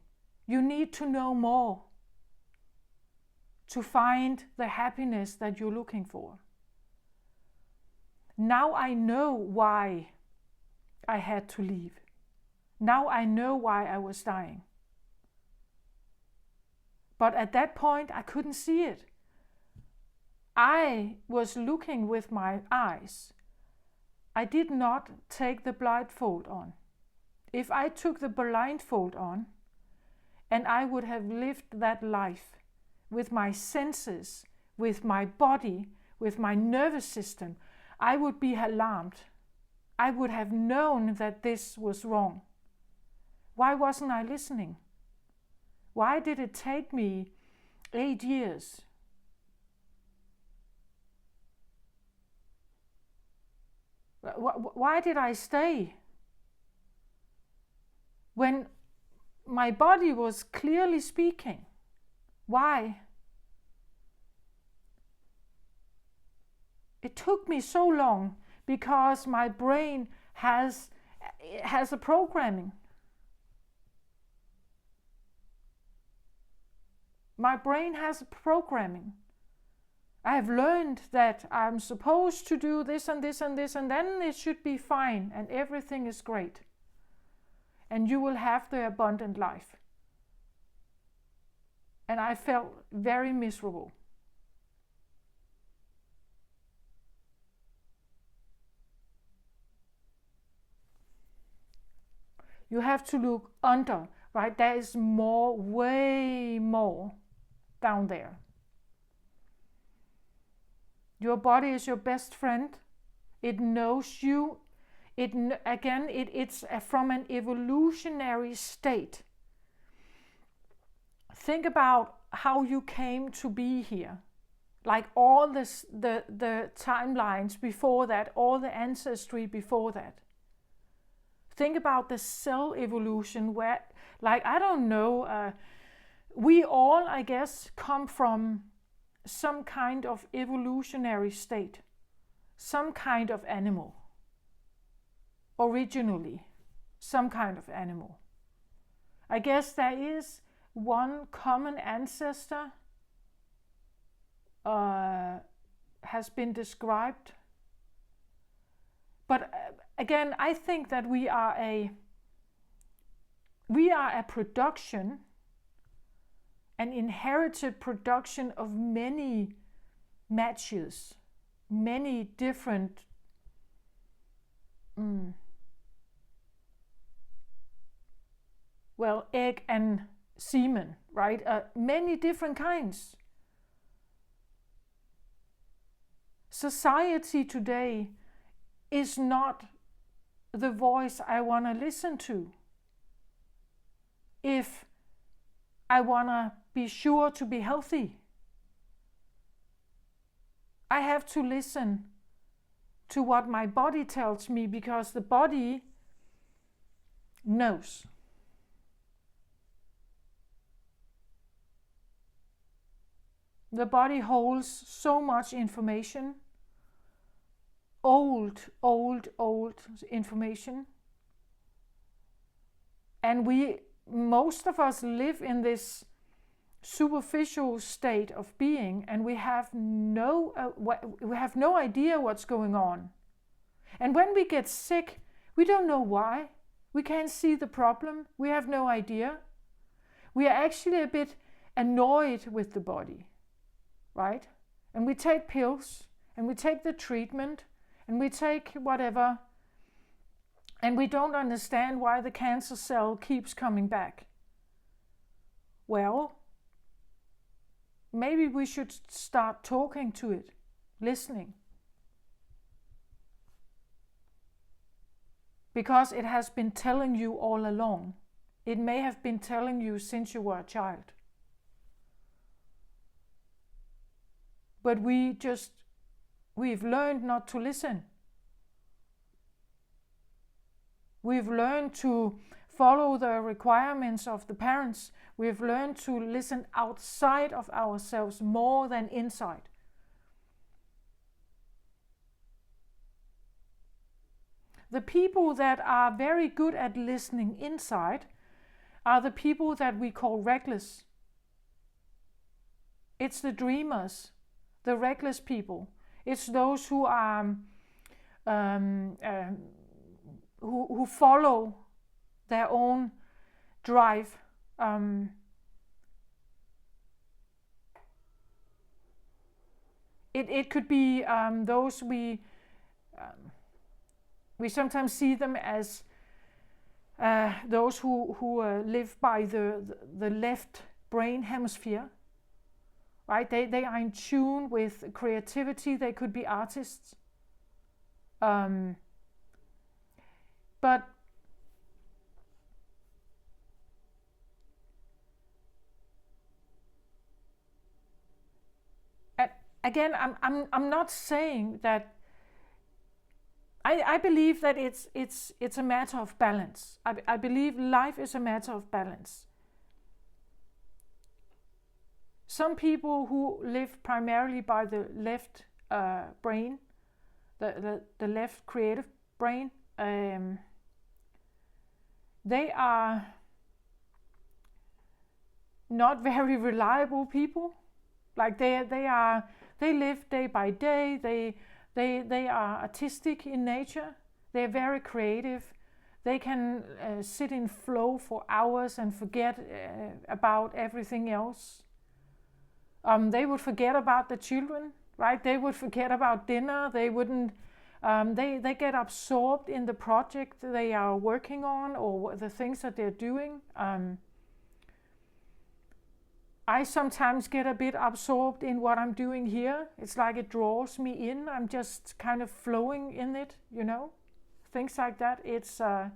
You need to know more to find the happiness that you're looking for. Now I know why I had to leave. Now I know why I was dying. But at that point, I couldn't see it. I was looking with my eyes. I did not take the blindfold on. If I took the blindfold on, and I would have lived that life with my senses, with my body, with my nervous system, I would be alarmed. I would have known that this was wrong. Why wasn't I listening? Why did it take me 8 years? Why did I stay? When my body was clearly speaking. Why? It took me so long because my brain has a programming. My brain has a programming. I have learned that I'm supposed to do this and this and this, and then it should be fine and everything is great. And you will have the abundant life. And I felt very miserable. You have to look under, right? There is more, way more down there. Your body is your best friend. It knows you. It's from an evolutionary state. Think about how you came to be here. Like all the timelines before that, all the ancestry before that. Think about the cell evolution where, like, I don't know, we all, I guess, come from some kind of evolutionary state, some kind of animal. Originally, some kind of animal. I guess there is one common ancestor has been described. But again, I think that we are a production, an inherited production of many matches, many different egg and semen, right? Many different kinds. Society today is not the voice I want to listen to. If I want to be sure to be healthy, I have to listen to what my body tells me, because the body knows. The body holds so much information, old information. And most of us live in this superficial state of being, and we have no idea what's going on. And when we get sick, we don't know why. We can't see the problem. We have no idea. We are actually a bit annoyed with the body, right? And we take pills, and we take the treatment, and we take whatever, and we don't understand why the cancer cell keeps coming back. Well, maybe we should start talking to it, listening. Because it has been telling you all along. It may have been telling you since you were a child. But we've learned not to listen. We've learned to follow the requirements of the parents. We've learned to listen outside of ourselves more than inside. The people that are very good at listening inside are the people that we call reckless. It's the dreamers, the reckless people. It's those who are who follow their own drive. It could be those we sometimes see them as those who live by the left brain hemisphere, right? They are in tune with creativity. They could be artists, but again, I'm not saying that. I believe that it's a matter of balance. I believe life is a matter of balance. Some people who live primarily by the left brain, the left creative brain, they are not very reliable people. Like they live day by day. They are artistic in nature. They're very creative. They can sit in flow for hours and forget about everything else. They would forget about the children, right? They would forget about dinner. They wouldn't. They get absorbed in the project they are working on or the things that they're doing. I sometimes get a bit absorbed in what I'm doing here. It's like it draws me in. I'm just kind of flowing in it, things like that. It's. I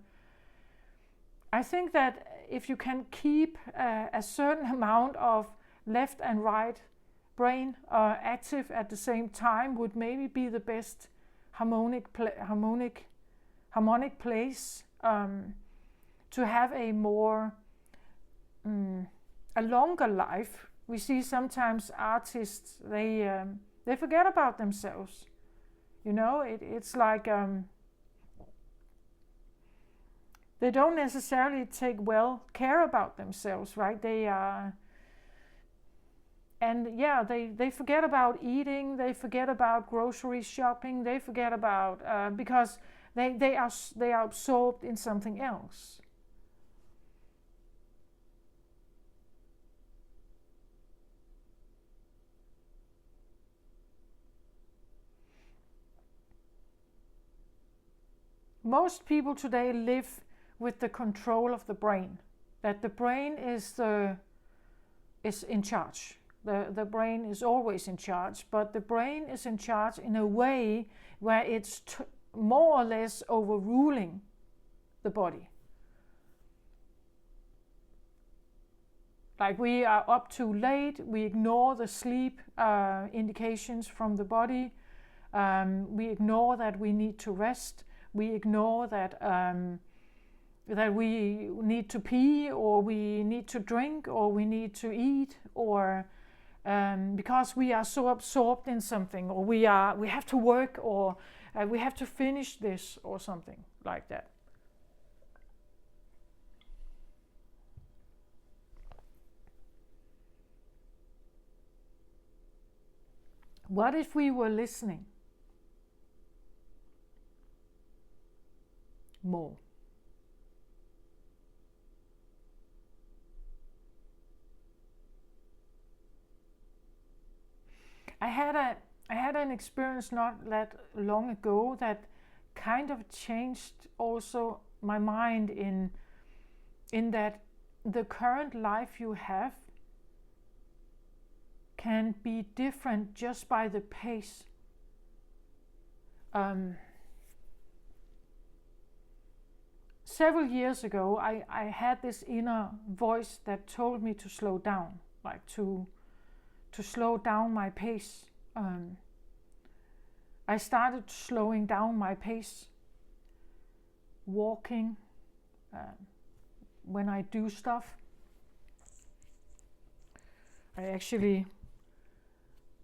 think that if you can keep a certain amount of left and right brain active at the same time, would maybe be the best harmonic place to have a more. A longer life. We see sometimes artists, they forget about themselves. It's like they don't necessarily take well care about themselves, right? They forget about eating. They forget about grocery shopping. They forget about because they are absorbed in something else. Most people today live with the control of the brain, that the brain is in charge. The brain is always in charge, but the brain is in charge in a way where it's more or less overruling the body. Like we are up too late, we ignore the sleep indications from the body, we ignore that we need to rest. We ignore that that we need to pee, or we need to drink, or we need to eat, or because we are so absorbed in something, or we have to work, or we have to finish this, or something like that. What if we were listening more? I had an experience not that long ago that kind of changed also my mind in that the current life you have can be different just by the pace. Several years ago, I had this inner voice that told me to slow down, like to slow down my pace. I started slowing down my pace, walking, when I do stuff. I actually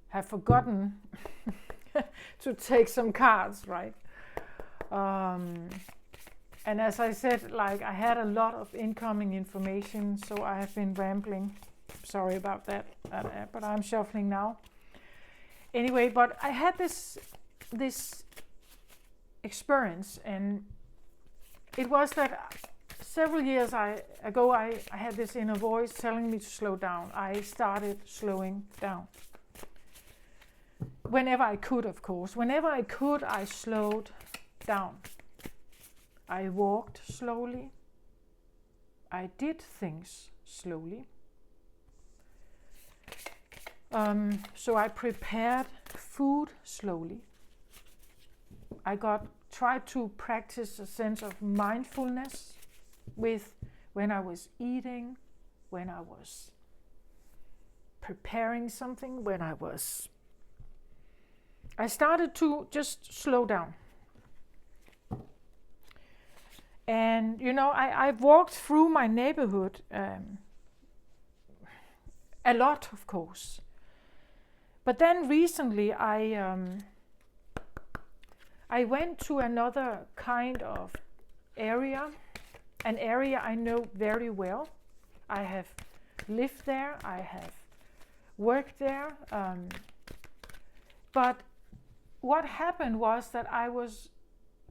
have forgotten to take some cards, right? And as I said, like I had a lot of incoming information, so I have been rambling. Sorry about that, but I'm shuffling now. Anyway, but I had this experience, and it was that several years ago I had this inner voice telling me to slow down. I started slowing down. Whenever I could, of course. Whenever I could, I slowed down. I walked slowly. I did things slowly. So I prepared food slowly. I tried to practice a sense of mindfulness with when I was eating, when I was preparing something, when I started to just slow down. And you know, I've walked through my neighborhood a lot, of course. But then recently I went to another kind of area, an area I know very well. I have lived there, I have worked there. But what happened was that I was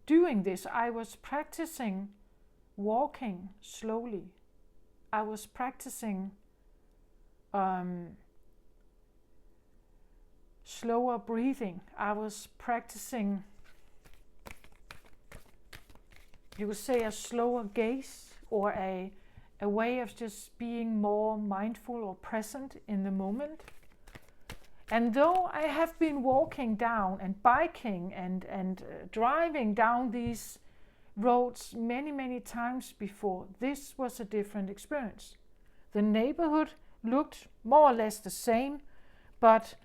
doing this. I was practicing walking slowly. I was practicing slower breathing. I was practicing, you would say, a slower gaze, or a way of just being more mindful or present in the moment. And though I have been walking down and biking and driving down these roads many times before, this was a different experience. The neighborhood looked more or less the same, but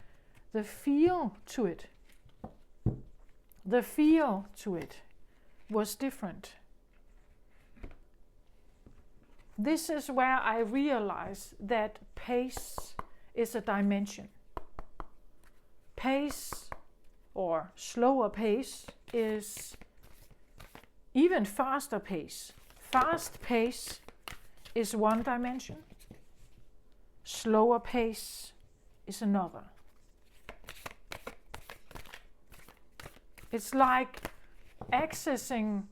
the feel to it was different. This is where I realized that pace is a dimension. Pace, or slower pace, is even faster pace. Fast pace is one dimension. Slower pace is another. It's like accessing,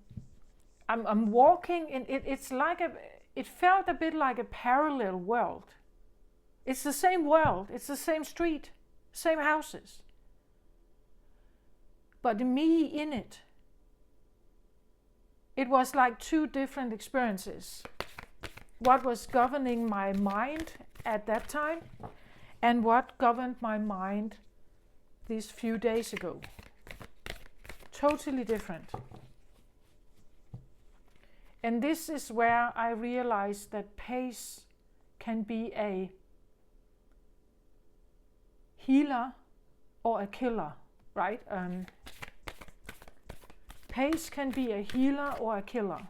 I'm walking in it, it felt a bit like a parallel world. It's the same world, it's the same street, same houses. But me in it. It was like two different experiences. What was governing my mind at that time, and what governed my mind these few days ago. Totally different. And this is where I realized that pace can be a healer or a killer, right? Pace can be a healer or a killer,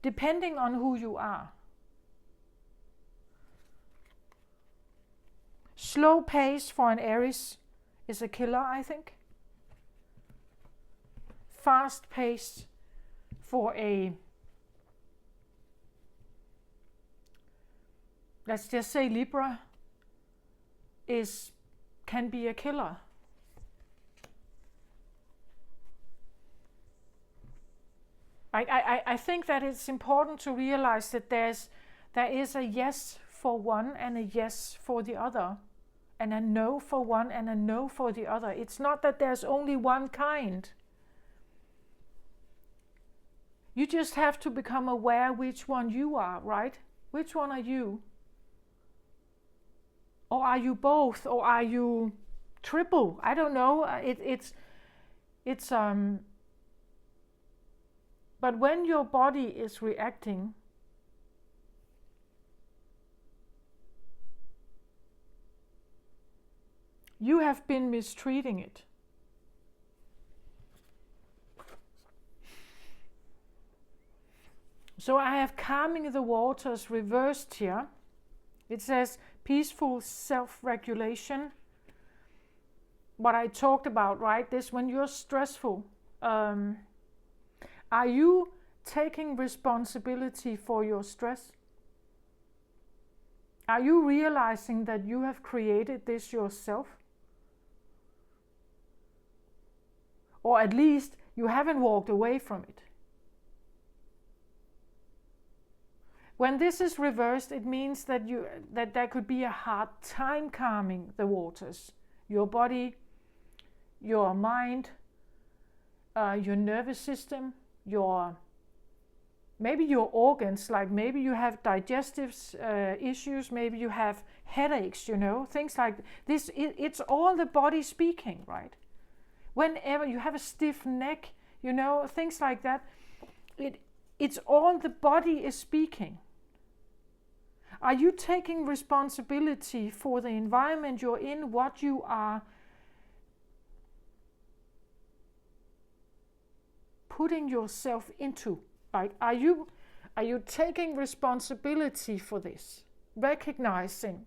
depending on who you are. Slow pace for an Aries is a killer, I think. Fast pace for a, let's just say Libra, can be a killer. I think that it's important to realize that there is a yes for one and a yes for the other, and a no for one and a no for the other. It's not that there's only one kind. You just have to become aware which one you are, right? Which one are you? Or are you both? Or are you triple? I don't know. But when your body is reacting, you have been mistreating it. So I have calming the waters reversed here. It says peaceful self-regulation. What I talked about, right? This when you're stressful, Are you taking responsibility for your stress? Are you realizing that you have created this yourself? Or at least you haven't walked away from it. When this is reversed, it means that there could be a hard time calming the waters. Your body, your mind, your nervous system, maybe your organs, like maybe you have digestive issues, maybe you have headaches, things like this. It's all the body speaking, right? Whenever you have a stiff neck, things like that, it's all the body is speaking. Are you taking responsibility for the environment you're in, what you are putting yourself into? Like, are you taking responsibility for this? Recognizing,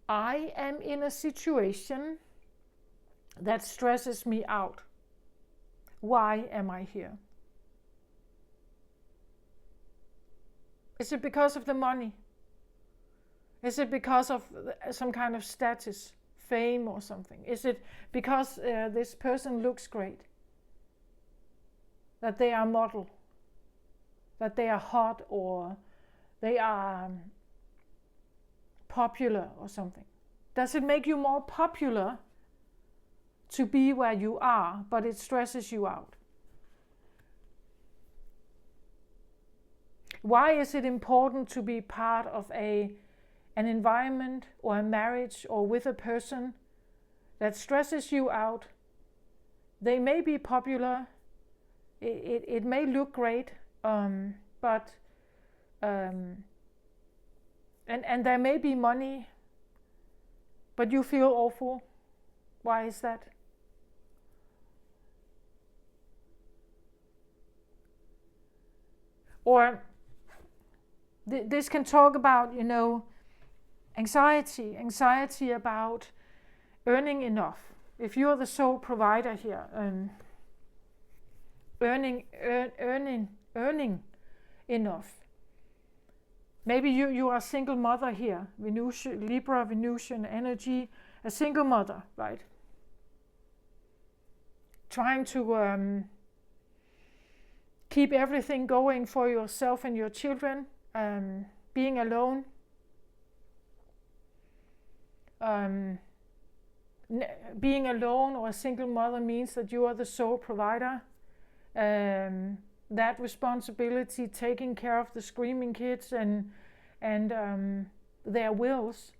I am in a situation that stresses me out. Why am I here? Is it because of the money? Is it because of some kind of status, fame or something? Is it because this person looks great? That they are model? That they are hot or they are popular or something? Does it make you more popular to be where you are, but it stresses you out? Why is it important to be part of an environment or a marriage or with a person that stresses you out? They may be popular, it may look great, but and there may be money, but you feel awful. Why is that? Or this can talk about, anxiety about earning enough. If you're the sole provider here, earning enough. Maybe you are a single mother here, Libra, Venusian energy, a single mother, right? Trying to keep everything going for yourself and your children, being alone, being alone or a single mother means that you are the sole provider. That responsibility, taking care of the screaming kids and their wills.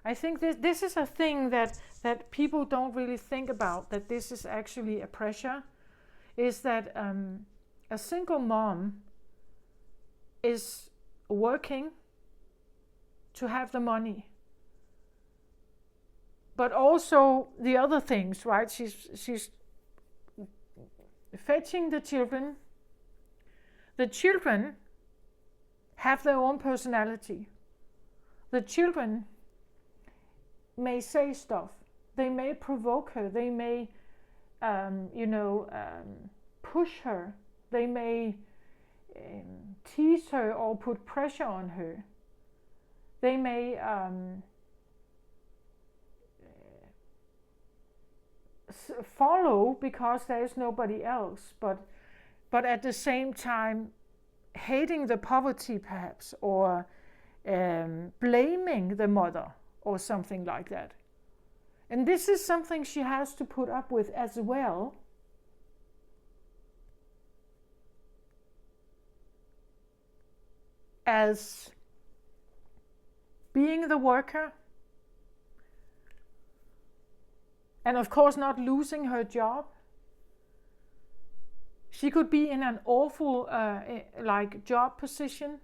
I think this is a thing that people don't really think about, that this is actually a pressure, is that a single mom is working to have the money. But also the other things, right? She's fetching the children. The children have their own personality. The children may say stuff. They may provoke her. They may, push her. They may tease her or put pressure on her. They may follow because there is nobody else, but at the same time hating the poverty perhaps, or blaming the mother or something like that. And this is something she has to put up with as well. As being the worker, and of course not losing her job. She could be in an awful job position,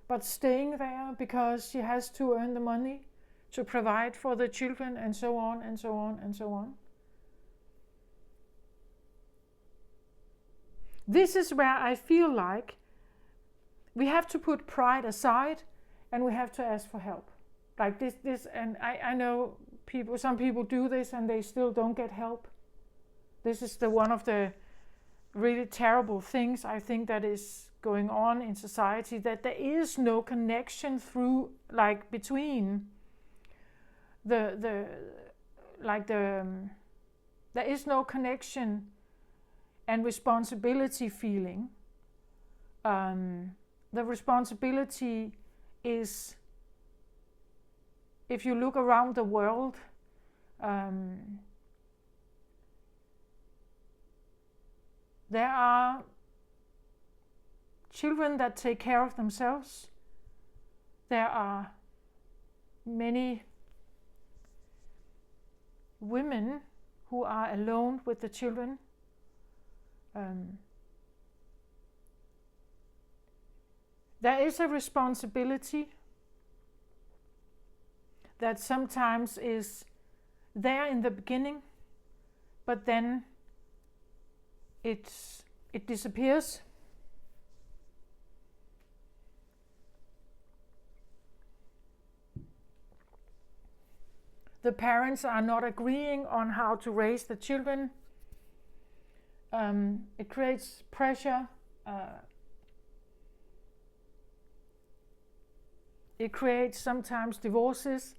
but staying there because she has to earn the money to provide for the children, and so on and so on and so on. This is where I feel like we have to put pride aside and we have to ask for help. Like this, and I know some people do this and they still don't get help. This is one of the really terrible things I think that is going on in society, that there is no connection through, like, between there is no connection and responsibility feeling. The responsibility is, if you look around the world, there are children that take care of themselves. There are many women who are alone with the children. There is a responsibility that sometimes is there in the beginning, but then it disappears. The parents are not agreeing on how to raise the children. It creates pressure. It creates sometimes divorces.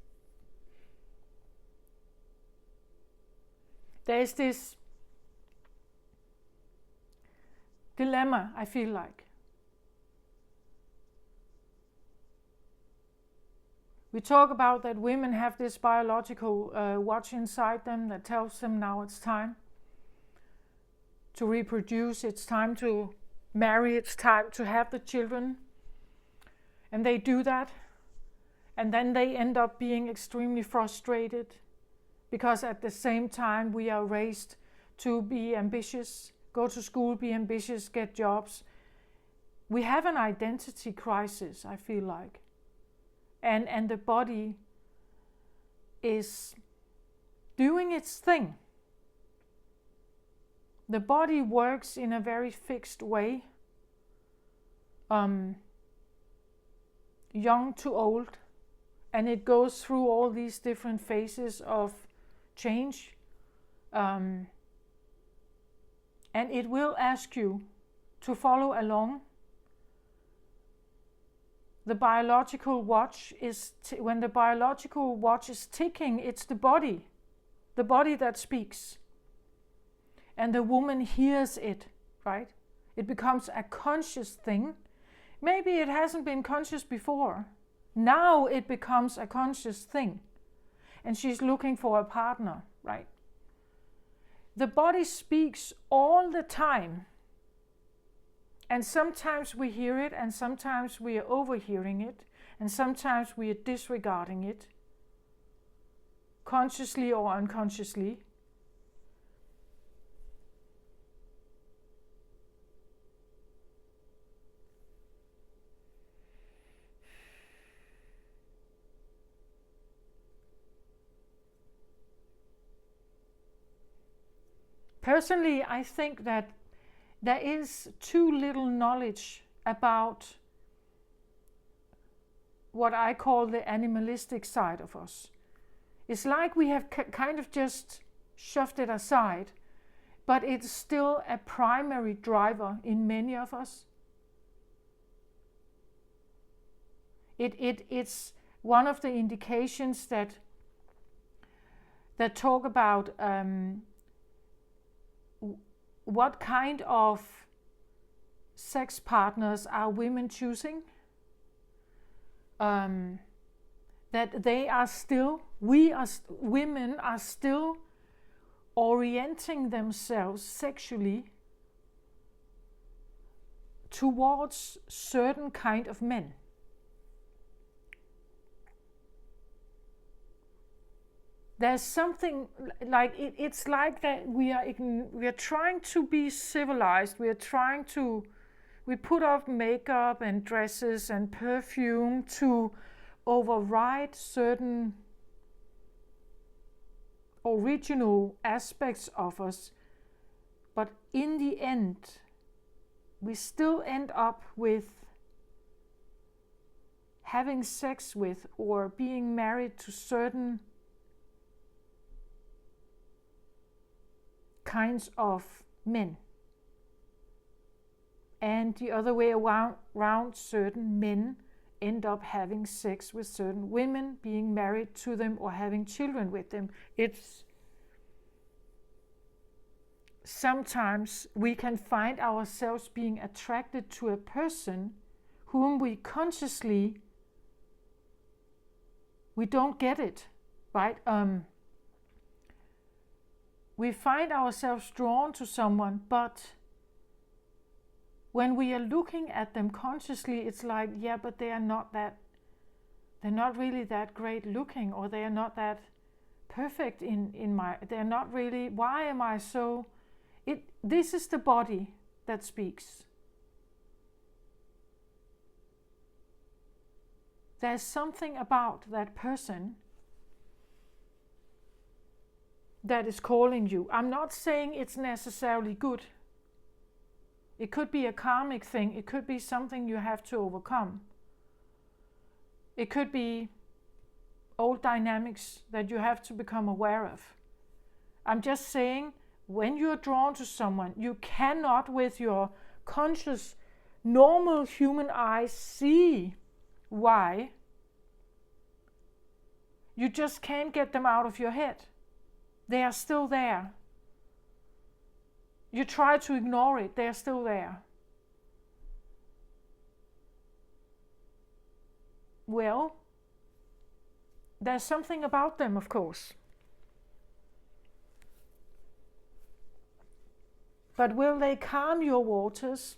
There is this dilemma, I feel like. We talk about that women have this biological watch inside them that tells them now it's time to reproduce, it's time to marry, it's time to have the children. And they do that. And then they end up being extremely frustrated because at the same time we are raised to be ambitious, go to school, be ambitious, get jobs. We have an identity crisis, I feel like. And the body is doing its thing. The body works in a very fixed way, young to old, and it goes through all these different phases of change. And it will ask you to follow along. The biological watch is, when the biological watch is ticking, it's the body that speaks. And the woman hears it, right? It becomes a conscious thing. Maybe it hasn't been conscious before. Now it becomes a conscious thing. And she's looking for a partner, right? The body speaks all the time. And sometimes we hear it, and sometimes we are overhearing it, and sometimes we are disregarding it, consciously or unconsciously. Personally, I think that there is too little knowledge about what I call the animalistic side of us. It's like we have kind of just shoved it aside, but it's still a primary driver in many of us. It's one of the indications that talk about what kind of sex partners are women choosing? That they are still, we as women are still orienting themselves sexually towards certain kind of men. There's something like it's like that we are trying to be civilized. We put up makeup and dresses and perfume to override certain original aspects of us. But in the end, we still end up with having sex with or being married to certain kinds of men. And the other way around, certain men end up having sex with certain women, being married to them or having children with them. It's sometimes we can find ourselves being attracted to a person whom we consciously, we don't get it, right? We find ourselves drawn to someone, but when we are looking at them consciously, it's like, yeah, but they're not really that great looking, or they are not that perfect they're not really, why am I so, this is the body that speaks. There's something about that person that is calling you. I'm not saying it's necessarily good. It could be a karmic thing. It could be something you have to overcome. It could be old dynamics that you have to become aware of. I'm just saying, when you're drawn to someone, you cannot with your conscious, normal human eyes see why. You just can't get them out of your head. They are still there. You try to ignore it, they are still there. Well, there's something about them, of course. But will they calm your waters,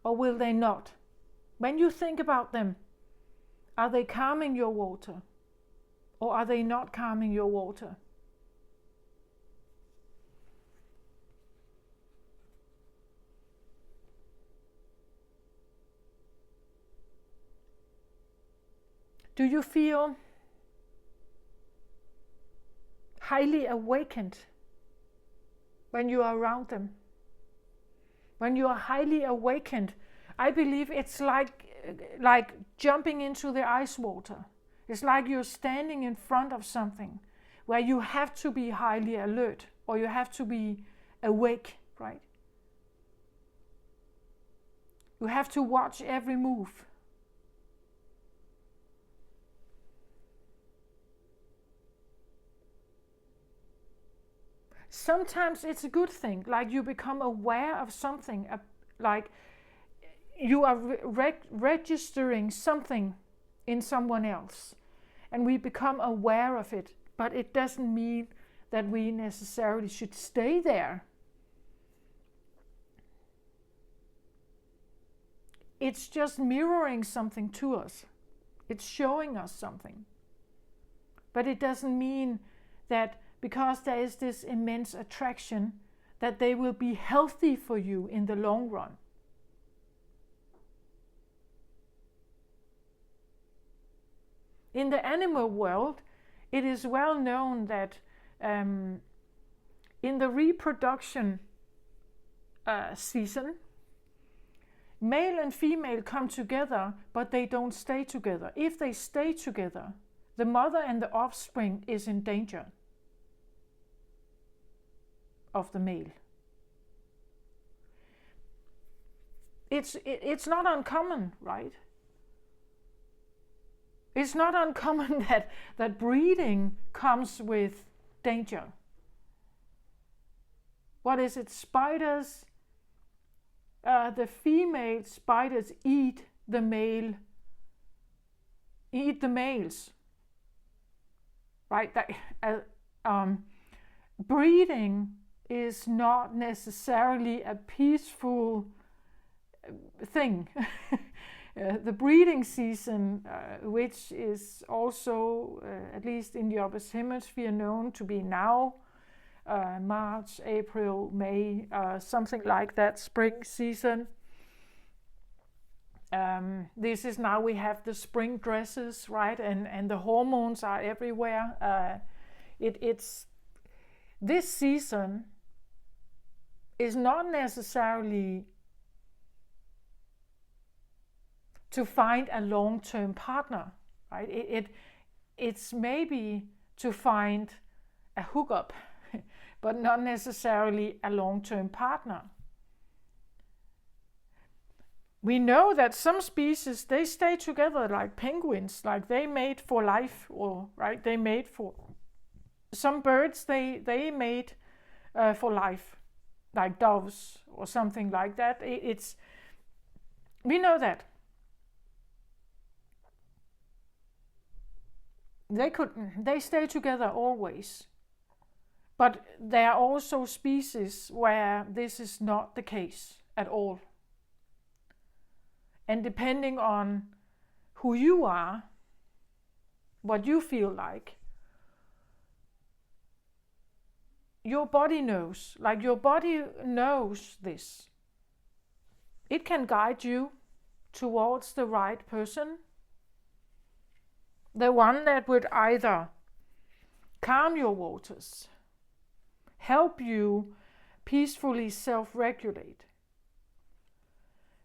or will they not? When you think about them, are they calming your water, or are they not calming your water? Do you feel highly awakened when you are around them? When you are highly awakened, I believe it's like jumping into the ice water. It's like you're standing in front of something where you have to be highly alert, or you have to be awake, right? You have to watch every move. Sometimes it's a good thing, like you become aware of something, like you are registering something in someone else, and we become aware of it, but it doesn't mean that we necessarily should stay there. It's just mirroring something to us. It's showing us something. But it doesn't mean that because there is this immense attraction, that they will be healthy for you in the long run. In the animal world, it is well known that in the reproduction season, male and female come together, but they don't stay together. If they stay together, the mother and the offspring is in danger of the male. It's not uncommon, right? It's not uncommon that breeding comes with danger. What is it? Spiders, the female spiders eat the males, right? Breeding is not necessarily a peaceful thing. The breeding season, which is also, at least in the upper hemisphere, known to be now, March, April, May, something like that, spring season. This is now we have the spring dresses, right? And the hormones are everywhere. It's this season is not necessarily to find a long-term partner, right? It's maybe to find a hookup, but not necessarily a long-term partner. We know that some species, they stay together like penguins, like they mate for life, or right, they mate for some birds, they mate for life, like doves or something like that. We know that. They stay together always. But there are also species where this is not the case at all. And depending on who you are, what you feel like, your body knows. Like your body knows this. It can guide you towards the right person. The one that would either calm your waters, help you peacefully self-regulate,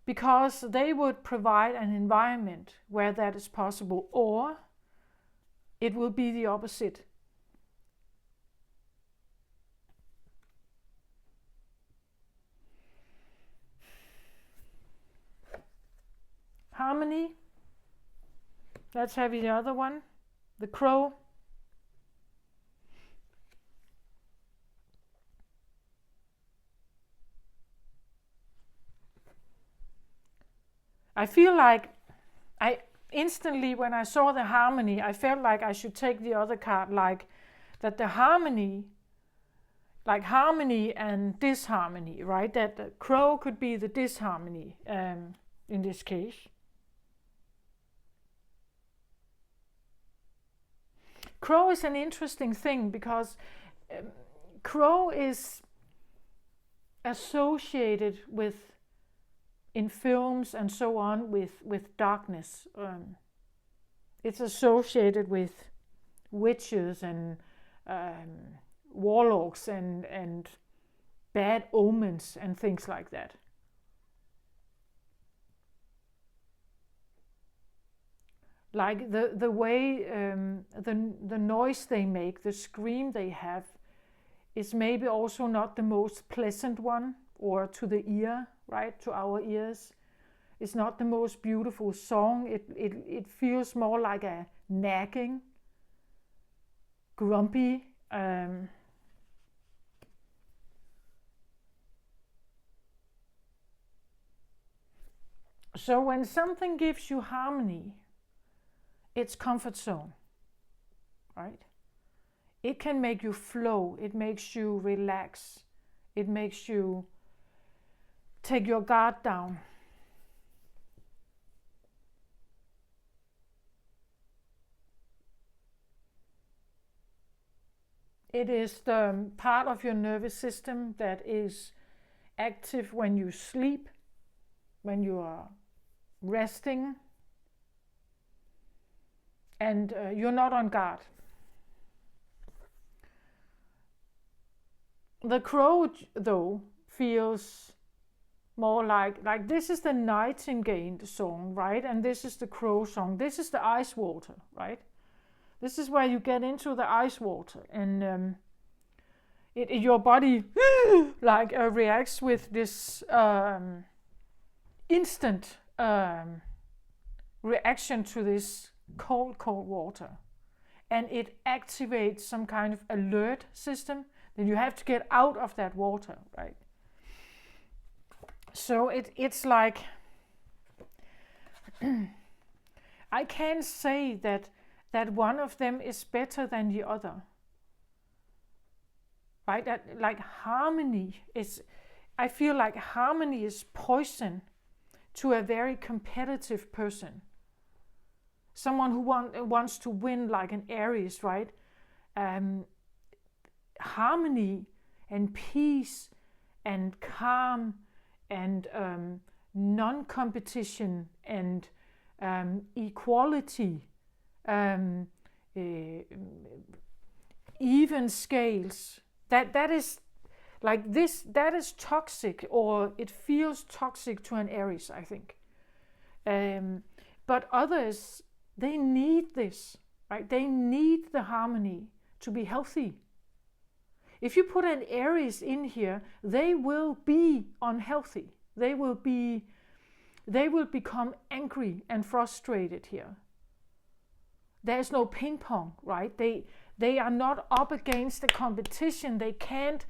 because they would provide an environment where that is possible, or it will be the opposite. Harmony. Let's have the other one, the crow. I feel like instantly when I saw the harmony, I felt like I should take the other card, like that the harmony, like harmony and disharmony, right? That the crow could be the disharmony in this case. Crow is an interesting thing because crow is associated with, in films and so on, with darkness. It's associated with witches and warlocks and bad omens and things like that. Like the way the noise they make, the scream they have, is maybe also not the most pleasant one, or to the ear, right, to our ears. It's not the most beautiful song. It feels more like a nagging, grumpy. So when something gives you harmony, it's comfort zone, right? It can make you flow. It makes you relax. It makes you take your guard down. It is the part of your nervous system that is active when you sleep, when you are resting, and you're not on guard. The crow, though, feels more like this is the nightingale song, right? And this is the crow song. This is the ice water, right? This is where you get into the ice water, and your body like reacts with this instant reaction to this cold water, and it activates some kind of alert system. Then you have to get out of that water, right? So it's like I can't say that one of them is better than the other, right? That like harmony is, I feel like harmony is poison to a very competitive person. Someone who wants to win, like an Aries, right? Harmony and peace and calm and non-competition and equality, even scales. That is like this. That is toxic, or it feels toxic to an Aries, I think. But others, they need this, right? They need the harmony to be healthy. if you put an Aries in here, they will be unhealthy. They will become angry and frustrated here. There's no ping pong, right? They are not up against the competition. They can't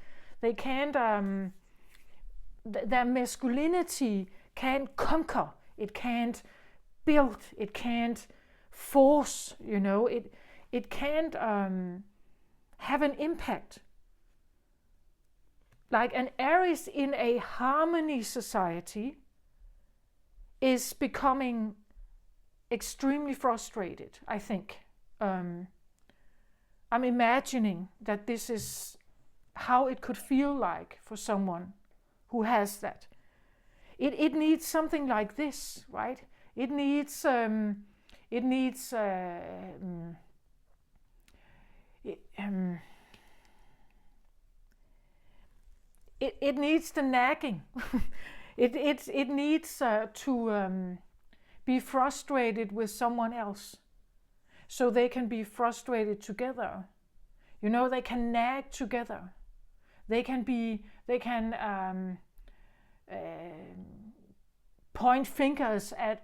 their masculinity can't conquer. It can't build. It can't force, it can't have an impact. Like an Aries in a harmony society is becoming extremely frustrated, I think. I'm imagining that this is how it could feel like for someone who has that. It needs something like this, right? It needs it needs the nagging. it needs to be frustrated with someone else, so they can be frustrated together. They can nag together. They can point fingers at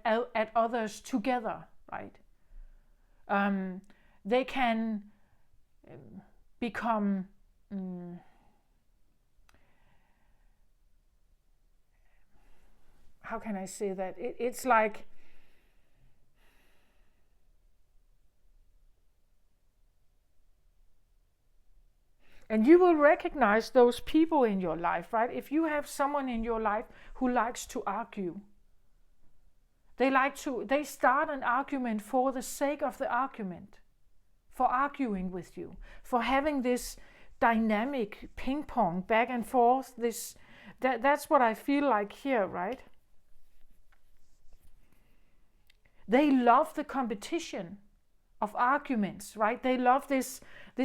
others together, right? They can become how can I say that? It's like and you will recognize those people in your life, right? If you have someone in your life who likes to argue, they start an argument for the sake of the argument, for arguing with you, for having this dynamic ping pong back and forth. That's what I feel like here, right? They love the competition of arguments, right? They love this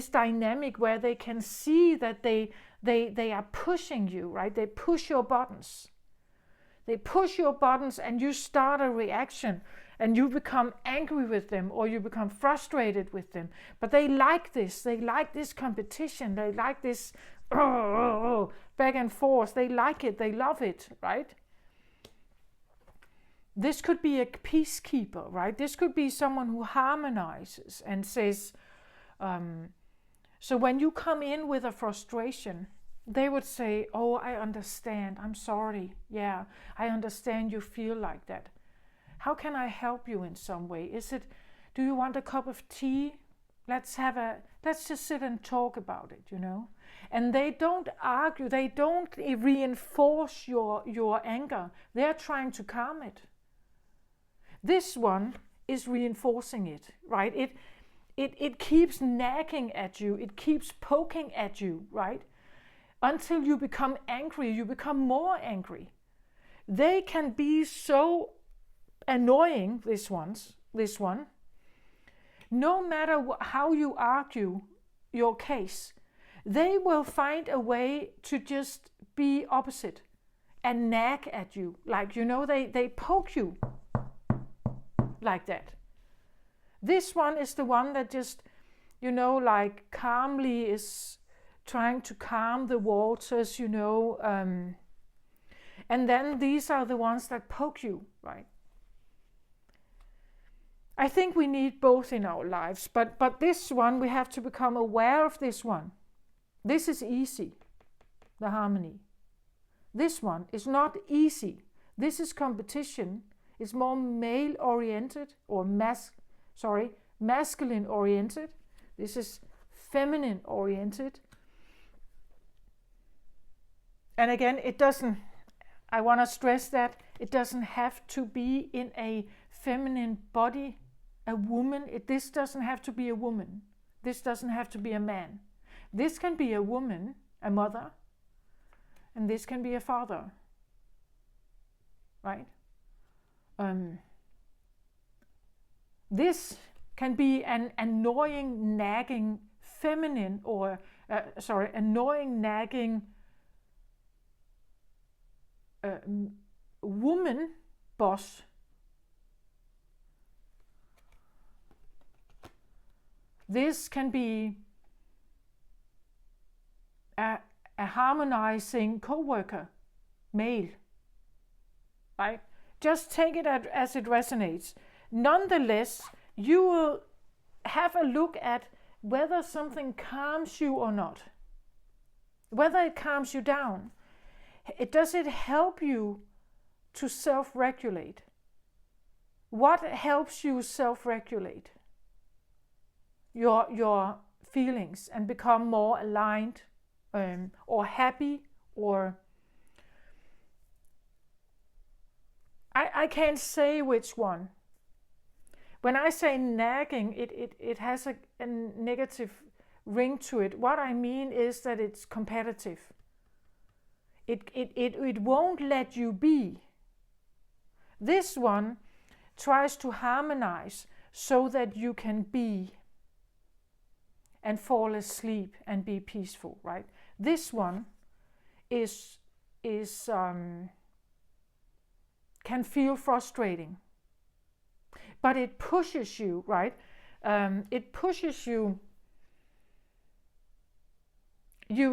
dynamic where they can see that they are pushing you, right? They push your buttons. They push your buttons and you start a reaction and you become angry with them or you become frustrated with them. But they like this. They like this competition. They like this back and forth. They like it. They love it, right? This could be a peacekeeper, right? This could be someone who harmonizes and says, so when you come in with a frustration, they would say, oh, I understand. I'm sorry. Yeah, I understand you feel like that. How can I help you in some way? Do you want a cup of tea? Let's just sit and talk about it, And they don't argue. They don't reinforce your anger. They're trying to calm it. This one is reinforcing it, right? It keeps nagging at you. It keeps poking at you, right? Until you become angry, you become more angry. They can be so annoying, this one. No matter how you argue your case, they will find a way to just be opposite and nag at you. Like, they poke you like that. This one is the one that just, like calmly is trying to calm the waters, and then these are the ones that poke you, right? I think we need both in our lives, but this one, we have to become aware of this one. This is easy, the harmony. This one is not easy. This is competition. It's more male-oriented or masculine-oriented. This is feminine-oriented. And again, I want to stress that it doesn't have to be in a feminine body, a woman. This doesn't have to be a woman. This doesn't have to be a man. This can be a woman, a mother, and this can be a father, right? This can be an annoying, nagging feminine or, annoying, nagging woman boss. This can be harmonizing coworker, male, right? Just take it as it resonates. Nonetheless, you will have a look at whether something calms you or not, whether it calms you down. Does it help you to self-regulate? What helps you self-regulate your feelings and become more aligned or happy? Or I can't say which one. When I say nagging, it has a negative ring to it. What I mean is that it's competitive. It won't let you be. This one tries to harmonize so that you can be and fall asleep and be peaceful, right? This one can feel frustrating, but it pushes you, right? It pushes you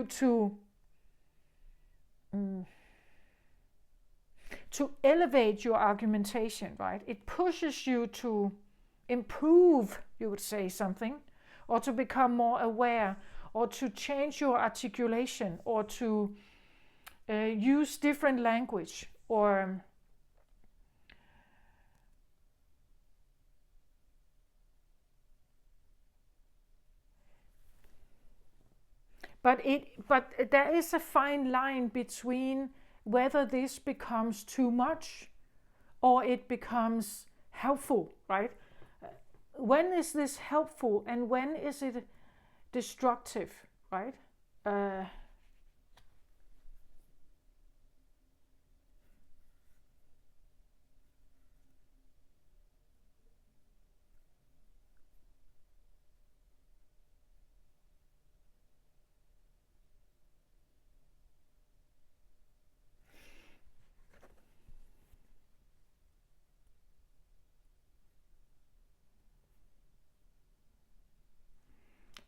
to elevate your argumentation, right? It pushes you to improve, you would say, something, or to become more aware, or to change your articulation, or to use different language, or but there is a fine line between whether this becomes too much or it becomes helpful, right? When is this helpful and when is it destructive, right?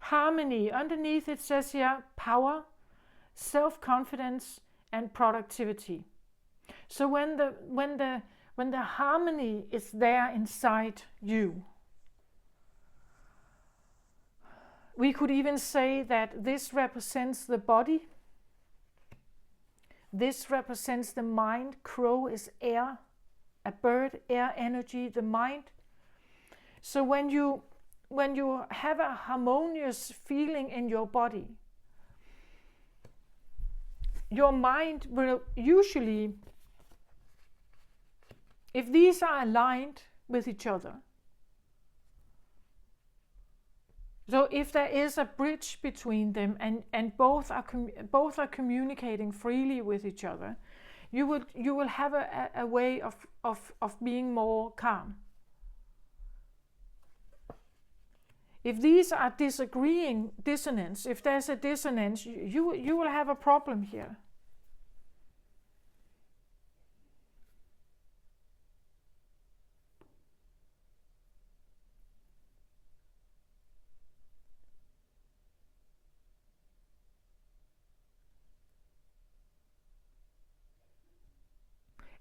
Harmony, underneath it says here power, self-confidence and productivity. So when the harmony is there inside you, we could even say that this represents the body, this represents the mind. Crow is air, a bird, air energy, the mind. So when you have a harmonious feeling in your body, your mind will usually, if these are aligned with each other, so if there is a bridge between them and both are communicating freely with each other, you will have a way of being more calm. If these are disagreeing dissonance, if there's a dissonance, you will have a problem here.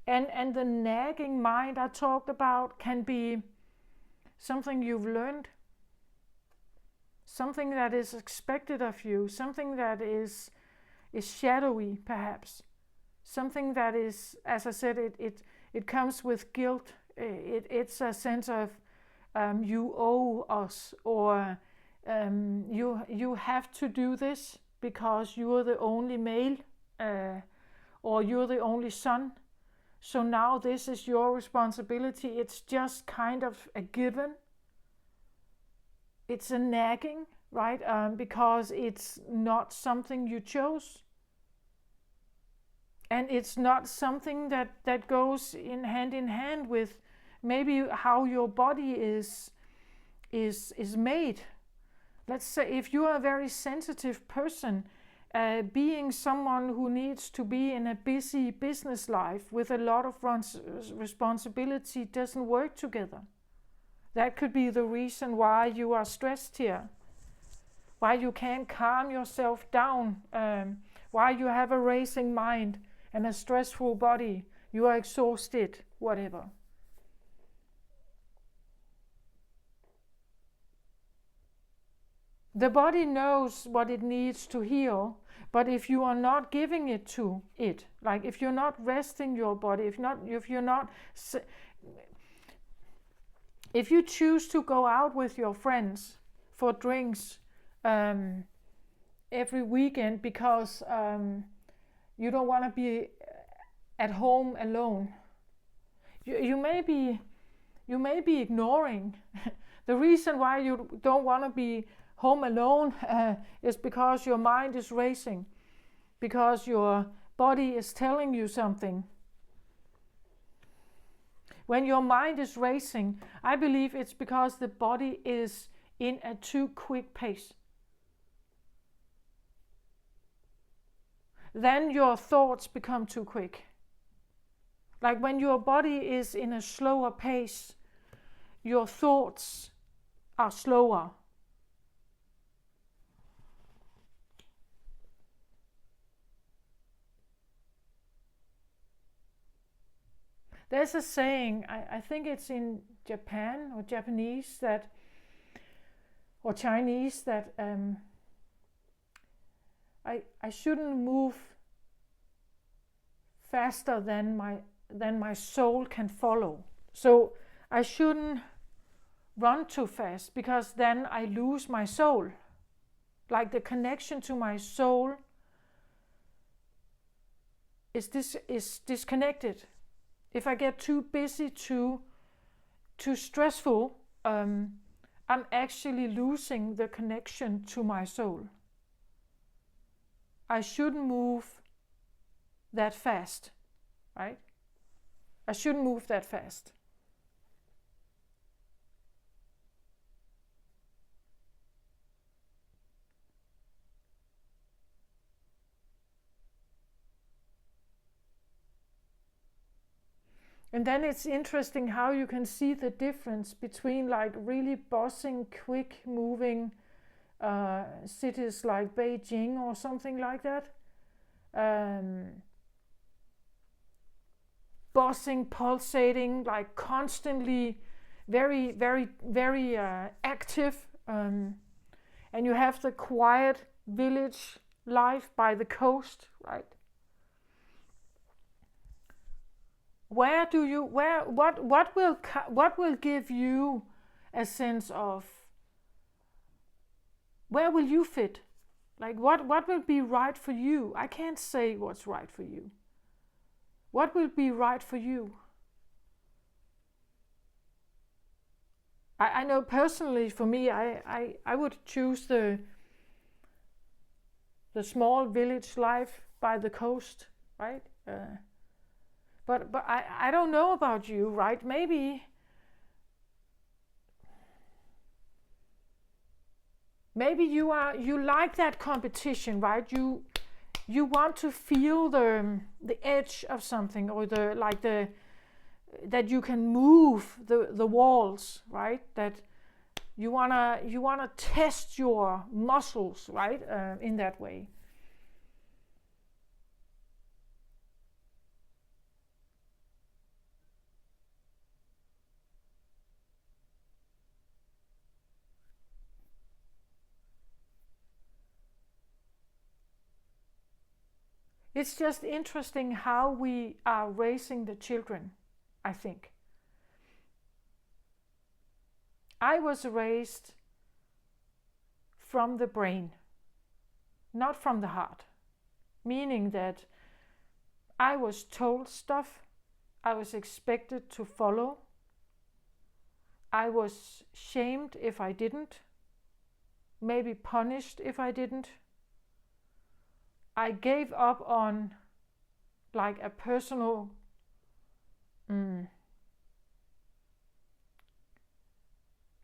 And the nagging mind I talked about can be something you've learned, something that is expected of you, something that is shadowy perhaps, something that is, as I said, it comes with guilt. It's a sense of you owe us, or you have to do this because you're the only male, or you're the only son. So now this is your responsibility. It's just kind of a given. It's a nagging, right? Because it's not something you chose. And it's not something that goes in hand with maybe how your body is made. Let's say if you are a very sensitive person, being someone who needs to be in a busy business life with a lot of responsibility doesn't work together. That could be the reason why you are stressed here, why you can't calm yourself down, Why you have a racing mind and a stressful body, you are exhausted, whatever. The body knows what it needs to heal, but if you are not giving it to it, like if you're not resting your body, if you choose to go out with your friends for drinks every weekend because you don't want to be at home alone, you may be ignoring the reason why you don't want to be home alone is because your mind is racing, because your body is telling you something. When your mind is racing, I believe it's because the body is in a too quick pace. Then your thoughts become too quick. Like when your body is in a slower pace, your thoughts are slower. There's a saying, I think it's in Japan or Japanese or Chinese that I shouldn't move faster than my soul can follow. So I shouldn't run too fast because then I lose my soul. Like the connection to my soul is disconnected. If I get too busy, too stressful, I'm actually losing the connection to my soul. I shouldn't move that fast, right? I shouldn't move that fast. And then it's interesting how you can see the difference between like really bossing, quick moving cities like Beijing or something like that. Bossing, pulsating, like constantly very, very, very active. And you have the quiet village life by the coast, right? What will give you a sense of where will you fit? Like what will be right for you? I can't say what's right for you. What will be right for you? I know personally for me, I would choose the small village life by the coast, right? But I don't know about you, right? Maybe you like that competition, right? You want to feel the edge of something, or that you can move the walls, right? That you wanna test your muscles, right? In that way. It's just interesting how we are raising the children, I think. I was raised from the brain, not from the heart, meaning that I was told stuff, I was expected to follow, I was shamed if I didn't, maybe punished if I didn't. I gave up on like a personal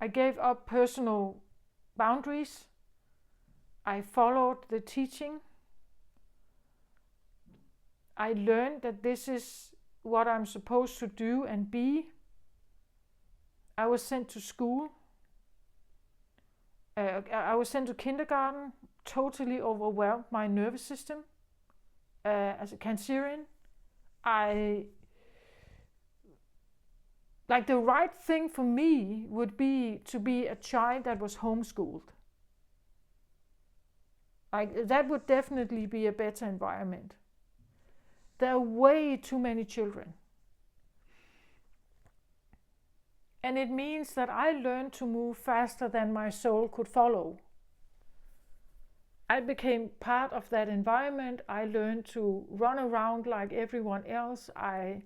I gave up personal boundaries. I followed the teaching. I learned that this is what I'm supposed to do and be. I was sent to school. I was sent to kindergarten, totally overwhelmed my nervous system. as a Cancerian, the right thing for me would be to be a child that was homeschooled. That would definitely be a better environment. There are way too many children. And it means that I learned to move faster than my soul could follow. I became part of that environment. I learned to run around like everyone else. I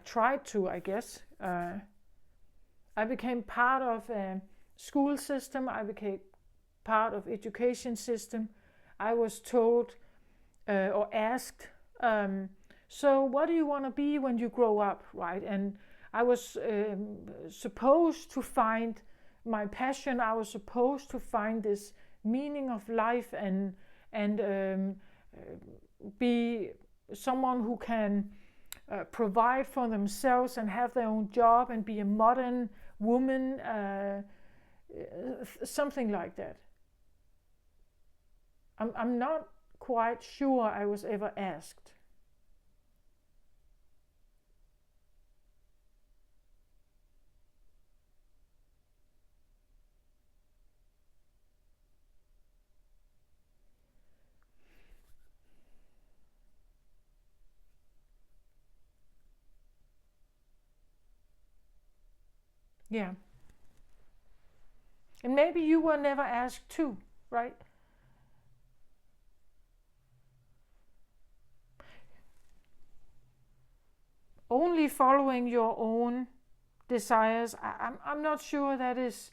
tried to, I guess. I became part of a school system. I became part of education system. I was told or asked, so what do you want to be when you grow up, right? And I was supposed to find my passion. I was supposed to find this meaning of life and be someone who can provide for themselves and have their own job and be a modern woman, something like that. I'm not quite sure I was ever asked. Yeah. And maybe you were never asked too, right? Only following your own desires, I'm not sure that is.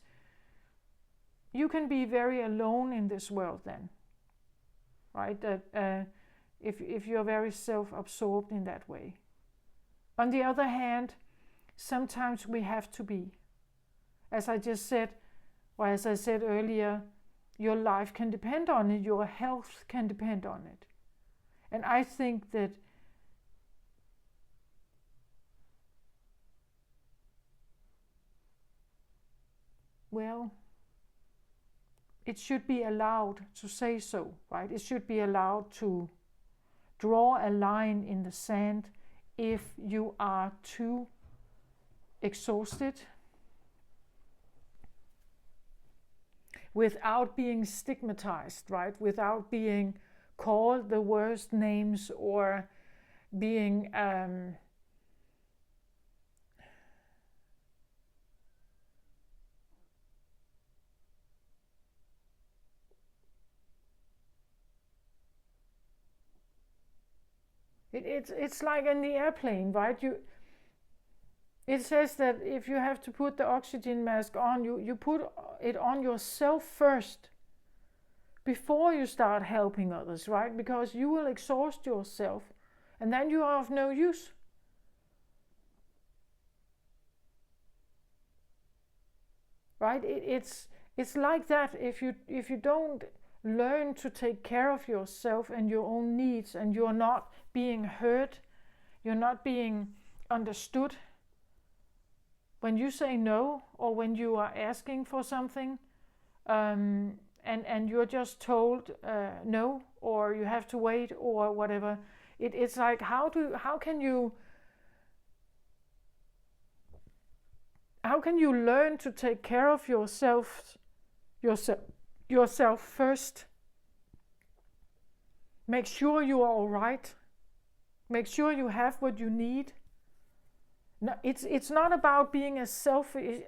You can be very alone in this world then, right? That if you're very self-absorbed in that way. On the other hand, sometimes we have to be. As I just said, or as I said earlier, your life can depend on it, your health can depend on it. And I think that it should be allowed to say so, right? It should be allowed to draw a line in the sand if you are too exhausted, without being stigmatized, right? Without being called the worst names or being it's like in the airplane, right? It says that if you have to put the oxygen mask on, you put it on yourself first before you start helping others, right? Because you will exhaust yourself and then you are of no use. Right? It's like that. If you don't learn to take care of yourself and your own needs, and you're not being heard, you're not being understood when you say no, or when you are asking for something, and you're just told no, or you have to wait, or whatever. It's like how can you learn to take care of yourself first? Make sure you are all right. Make sure you have what you need. No, it's not about being a selfish,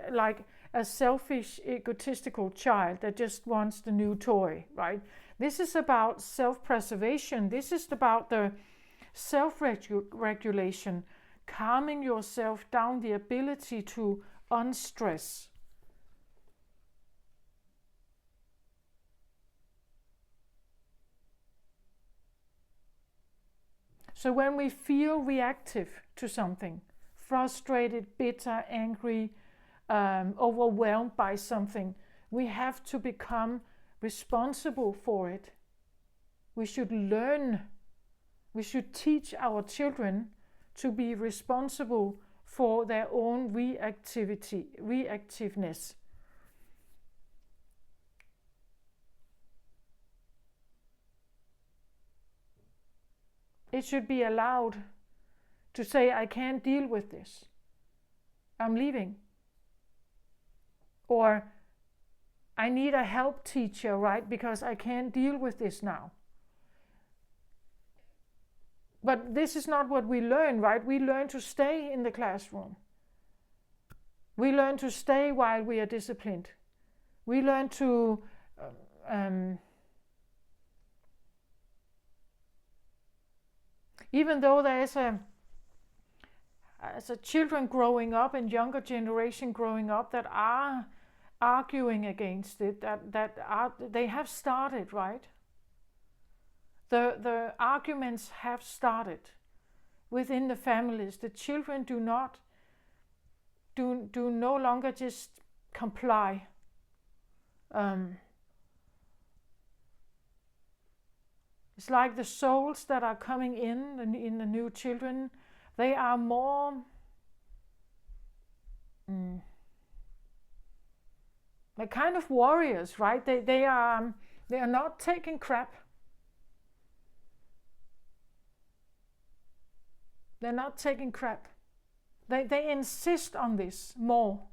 egotistical child that just wants the new toy, right? This is about self-preservation. This is about the self-regulation, calming yourself down, the ability to unstress. So when we feel reactive to something, frustrated, bitter, angry, overwhelmed by something, we have to become responsible for it. We should teach our children to be responsible for their own reactiveness. it should be allowed to say, I can't deal with this. I'm leaving. Or I need a help teacher, right? Because I can't deal with this now. But this is not what we learn, right? We learn to stay in the classroom. We learn to stay while we are disciplined. We learn to even though there is as a children growing up and younger generation growing up that are arguing against it, they have started, right? The arguments have started within the families. The children do no longer just comply. It's like the souls that are coming in the new children, they are more they're kind of warriors, right? They are not taking crap. They're not taking crap. They insist on this more.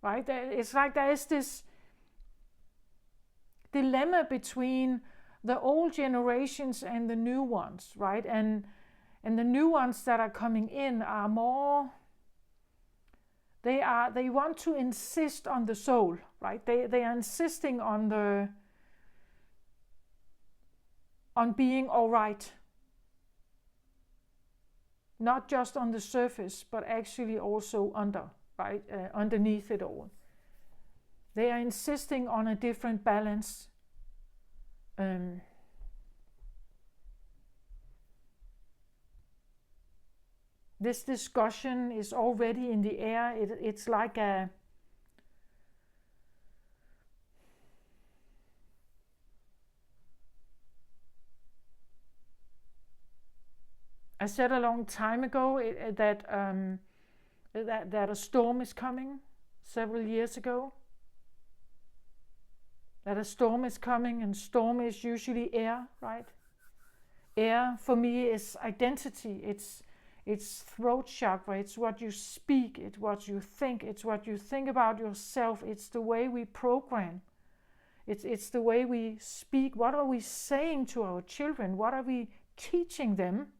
Right? It's like there is this dilemma between the old generations and the new ones, right? And the new ones that are coming in are more, they want to insist on the soul, right? They are insisting on being all right. Not just on the surface, but actually also underneath it all. They are insisting on a different balance. This discussion is already in the air. It's like I said a long time ago that a storm is coming, several years ago. That a storm is coming, and storm is usually air, right? Air for me is identity. It's throat chakra. It's what you speak. It's what you think. It's what you think about yourself. It's the way we program. It's the way we speak. What are we saying to our children? What are we teaching them?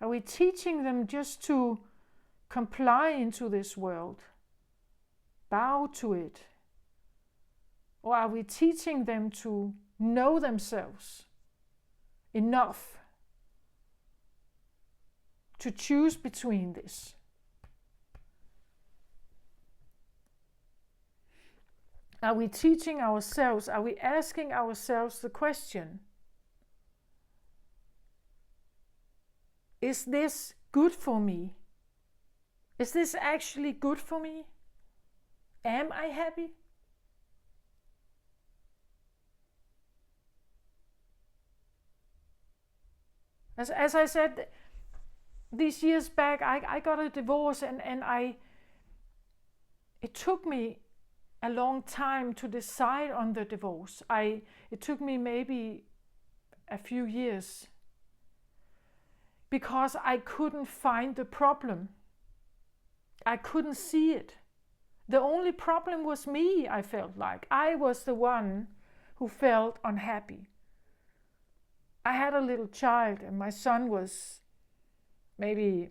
Are we teaching them just to comply into this world? Bow to it? Or are we teaching them to know themselves enough to choose between this? Are we teaching ourselves? Are we asking ourselves the question, is this good for me? Is this actually good for me? Am I happy? As I said, these years back, I got a divorce, and it took me a long time to decide on the divorce. It took me maybe a few years because I couldn't find the problem. I couldn't see it. The only problem was me, I felt like. I was the one who felt unhappy. I had a little child, and my son was maybe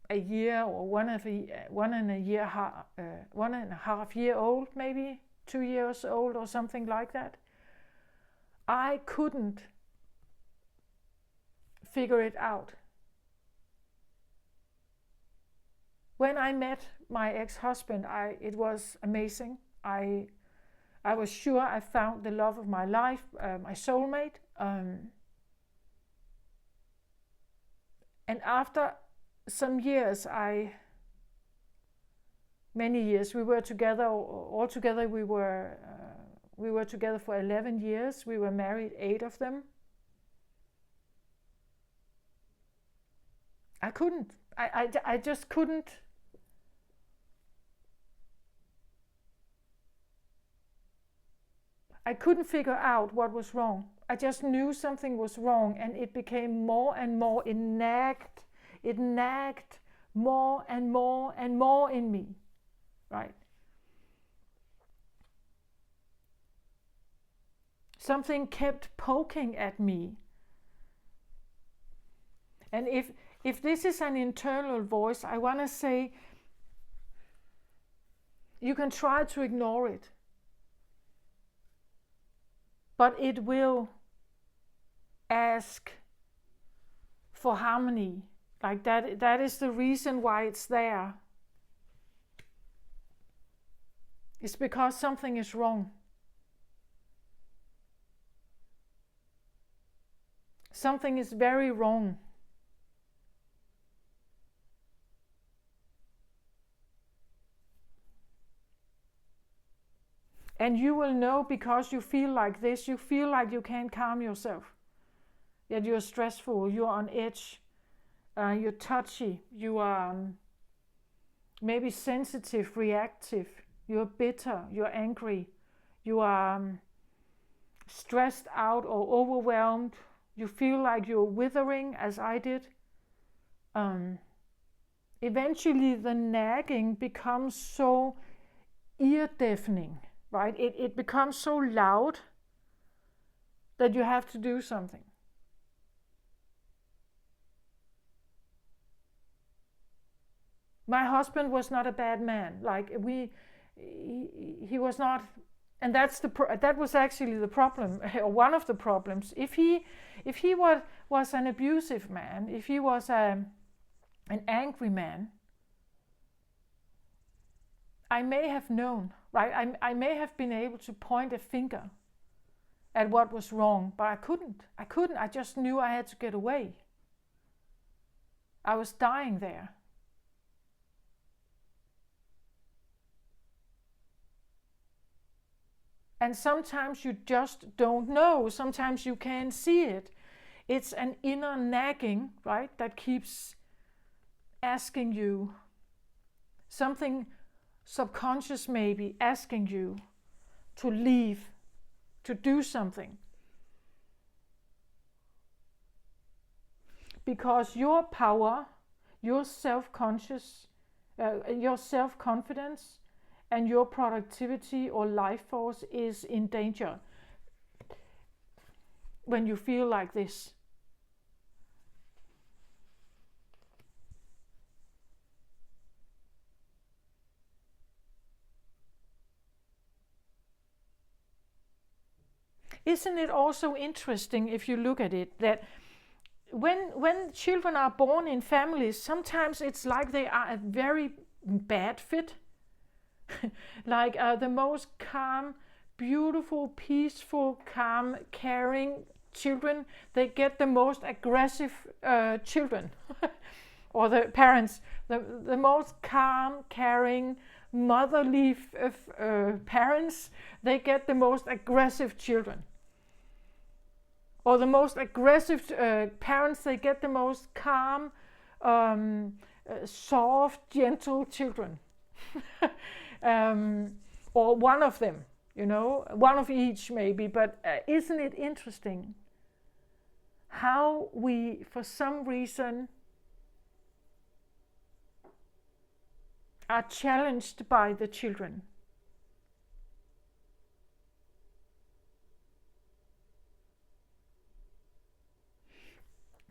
a year or one and a half year old, maybe 2 years old or something like that. I couldn't figure it out. When I met my ex-husband, it was amazing. I was sure I found the love of my life, my soulmate. And after some years, many years, we were together. Altogether, we were together for 11 years. We were married 8 of them. I couldn't. I just couldn't. I couldn't figure out what was wrong. I just knew something was wrong, and it became more and more. It nagged more and more and more in me, right? Something kept poking at me. And if this is an internal voice, I want to say you can try to ignore it, but it will ask for harmony. Like that is the reason why it's there. It's because something is wrong. Something is very wrong. And you will know because you feel like this, you feel like you can't calm yourself. That you're stressful, you're on edge, you're touchy, you are maybe sensitive, reactive, you're bitter, you're angry, you are stressed out or overwhelmed, you feel like you're withering as I did. Eventually the nagging becomes so ear deafening, right? It becomes so loud that you have to do something. My husband was not a bad man. Like he was not, and that was actually the problem, or one of the problems. If he was an abusive man, if he was an angry man, I may have known, right? I may have been able to point a finger at what was wrong, but I couldn't. I just knew I had to get away. I was dying there. And sometimes you just don't know. Sometimes you can't see it. It's an inner nagging, right? That keeps asking you something subconscious, maybe asking you to leave, to do something. Because your power, your self-conscious, your self-confidence, and your productivity or life force is in danger when you feel like this. Isn't it also interesting, if you look at it, that when children are born in families, sometimes it's like they are a very bad fit. Like the most calm, beautiful, peaceful, calm, caring children, they get the most aggressive children. Or the parents, the most calm, caring, motherly parents, they get the most aggressive children. Or the most aggressive parents, they get the most calm, soft, gentle children. Or one of them, one of each maybe, but isn't it interesting how we, for some reason, are challenged by the children?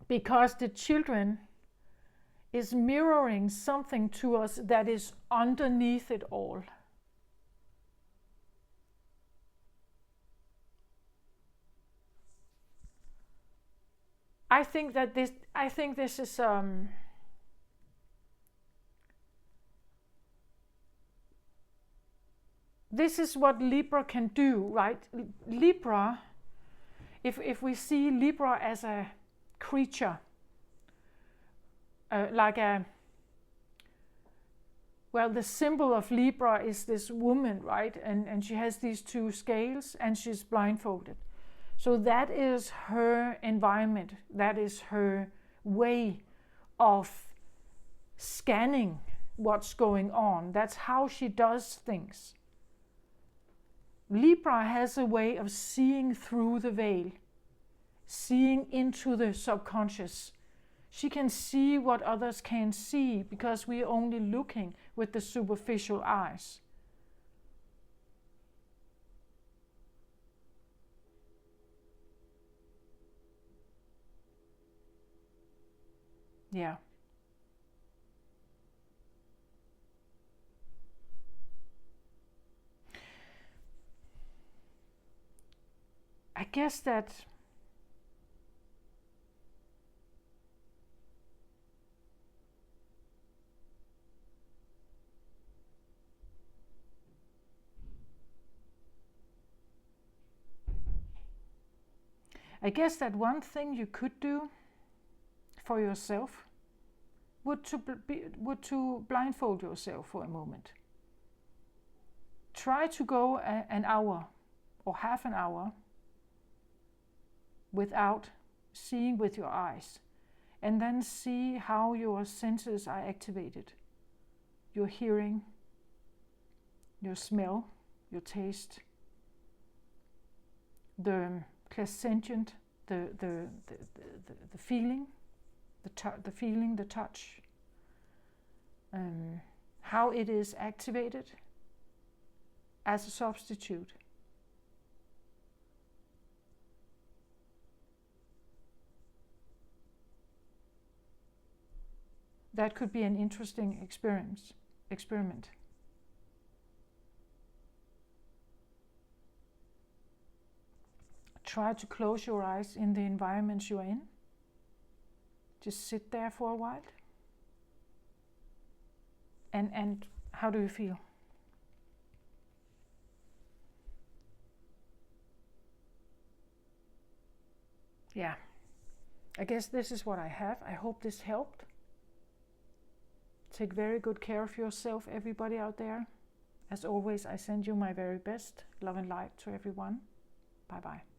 Because the children is mirroring something to us that is underneath it all. I think this is this is what Libra can do, right? Libra, if we see Libra as a creature, the symbol of Libra is this woman, right? And she has these two scales and she's blindfolded. So that is her environment. That is her way of scanning what's going on. That's how she does things. Libra has a way of seeing through the veil. seeing into the subconscious. She can see what others can't see because we are only looking with the superficial eyes. Yeah. I guess that one thing you could do for yourself would to blindfold yourself for a moment. Try to go an hour or half an hour without seeing with your eyes, and then see how your senses are activated. Your hearing, your smell, your taste, the clairsentient, the feeling, the feeling, the touch, how it is activated as a substitute. That could be an interesting experiment. Try to close your eyes in the environments you are in. Just sit there for a while. And how do you feel? Yeah. I guess this is what I have. I hope this helped. Take very good care of yourself, everybody out there. As always, I send you my very best. Love and light to everyone. Bye-bye.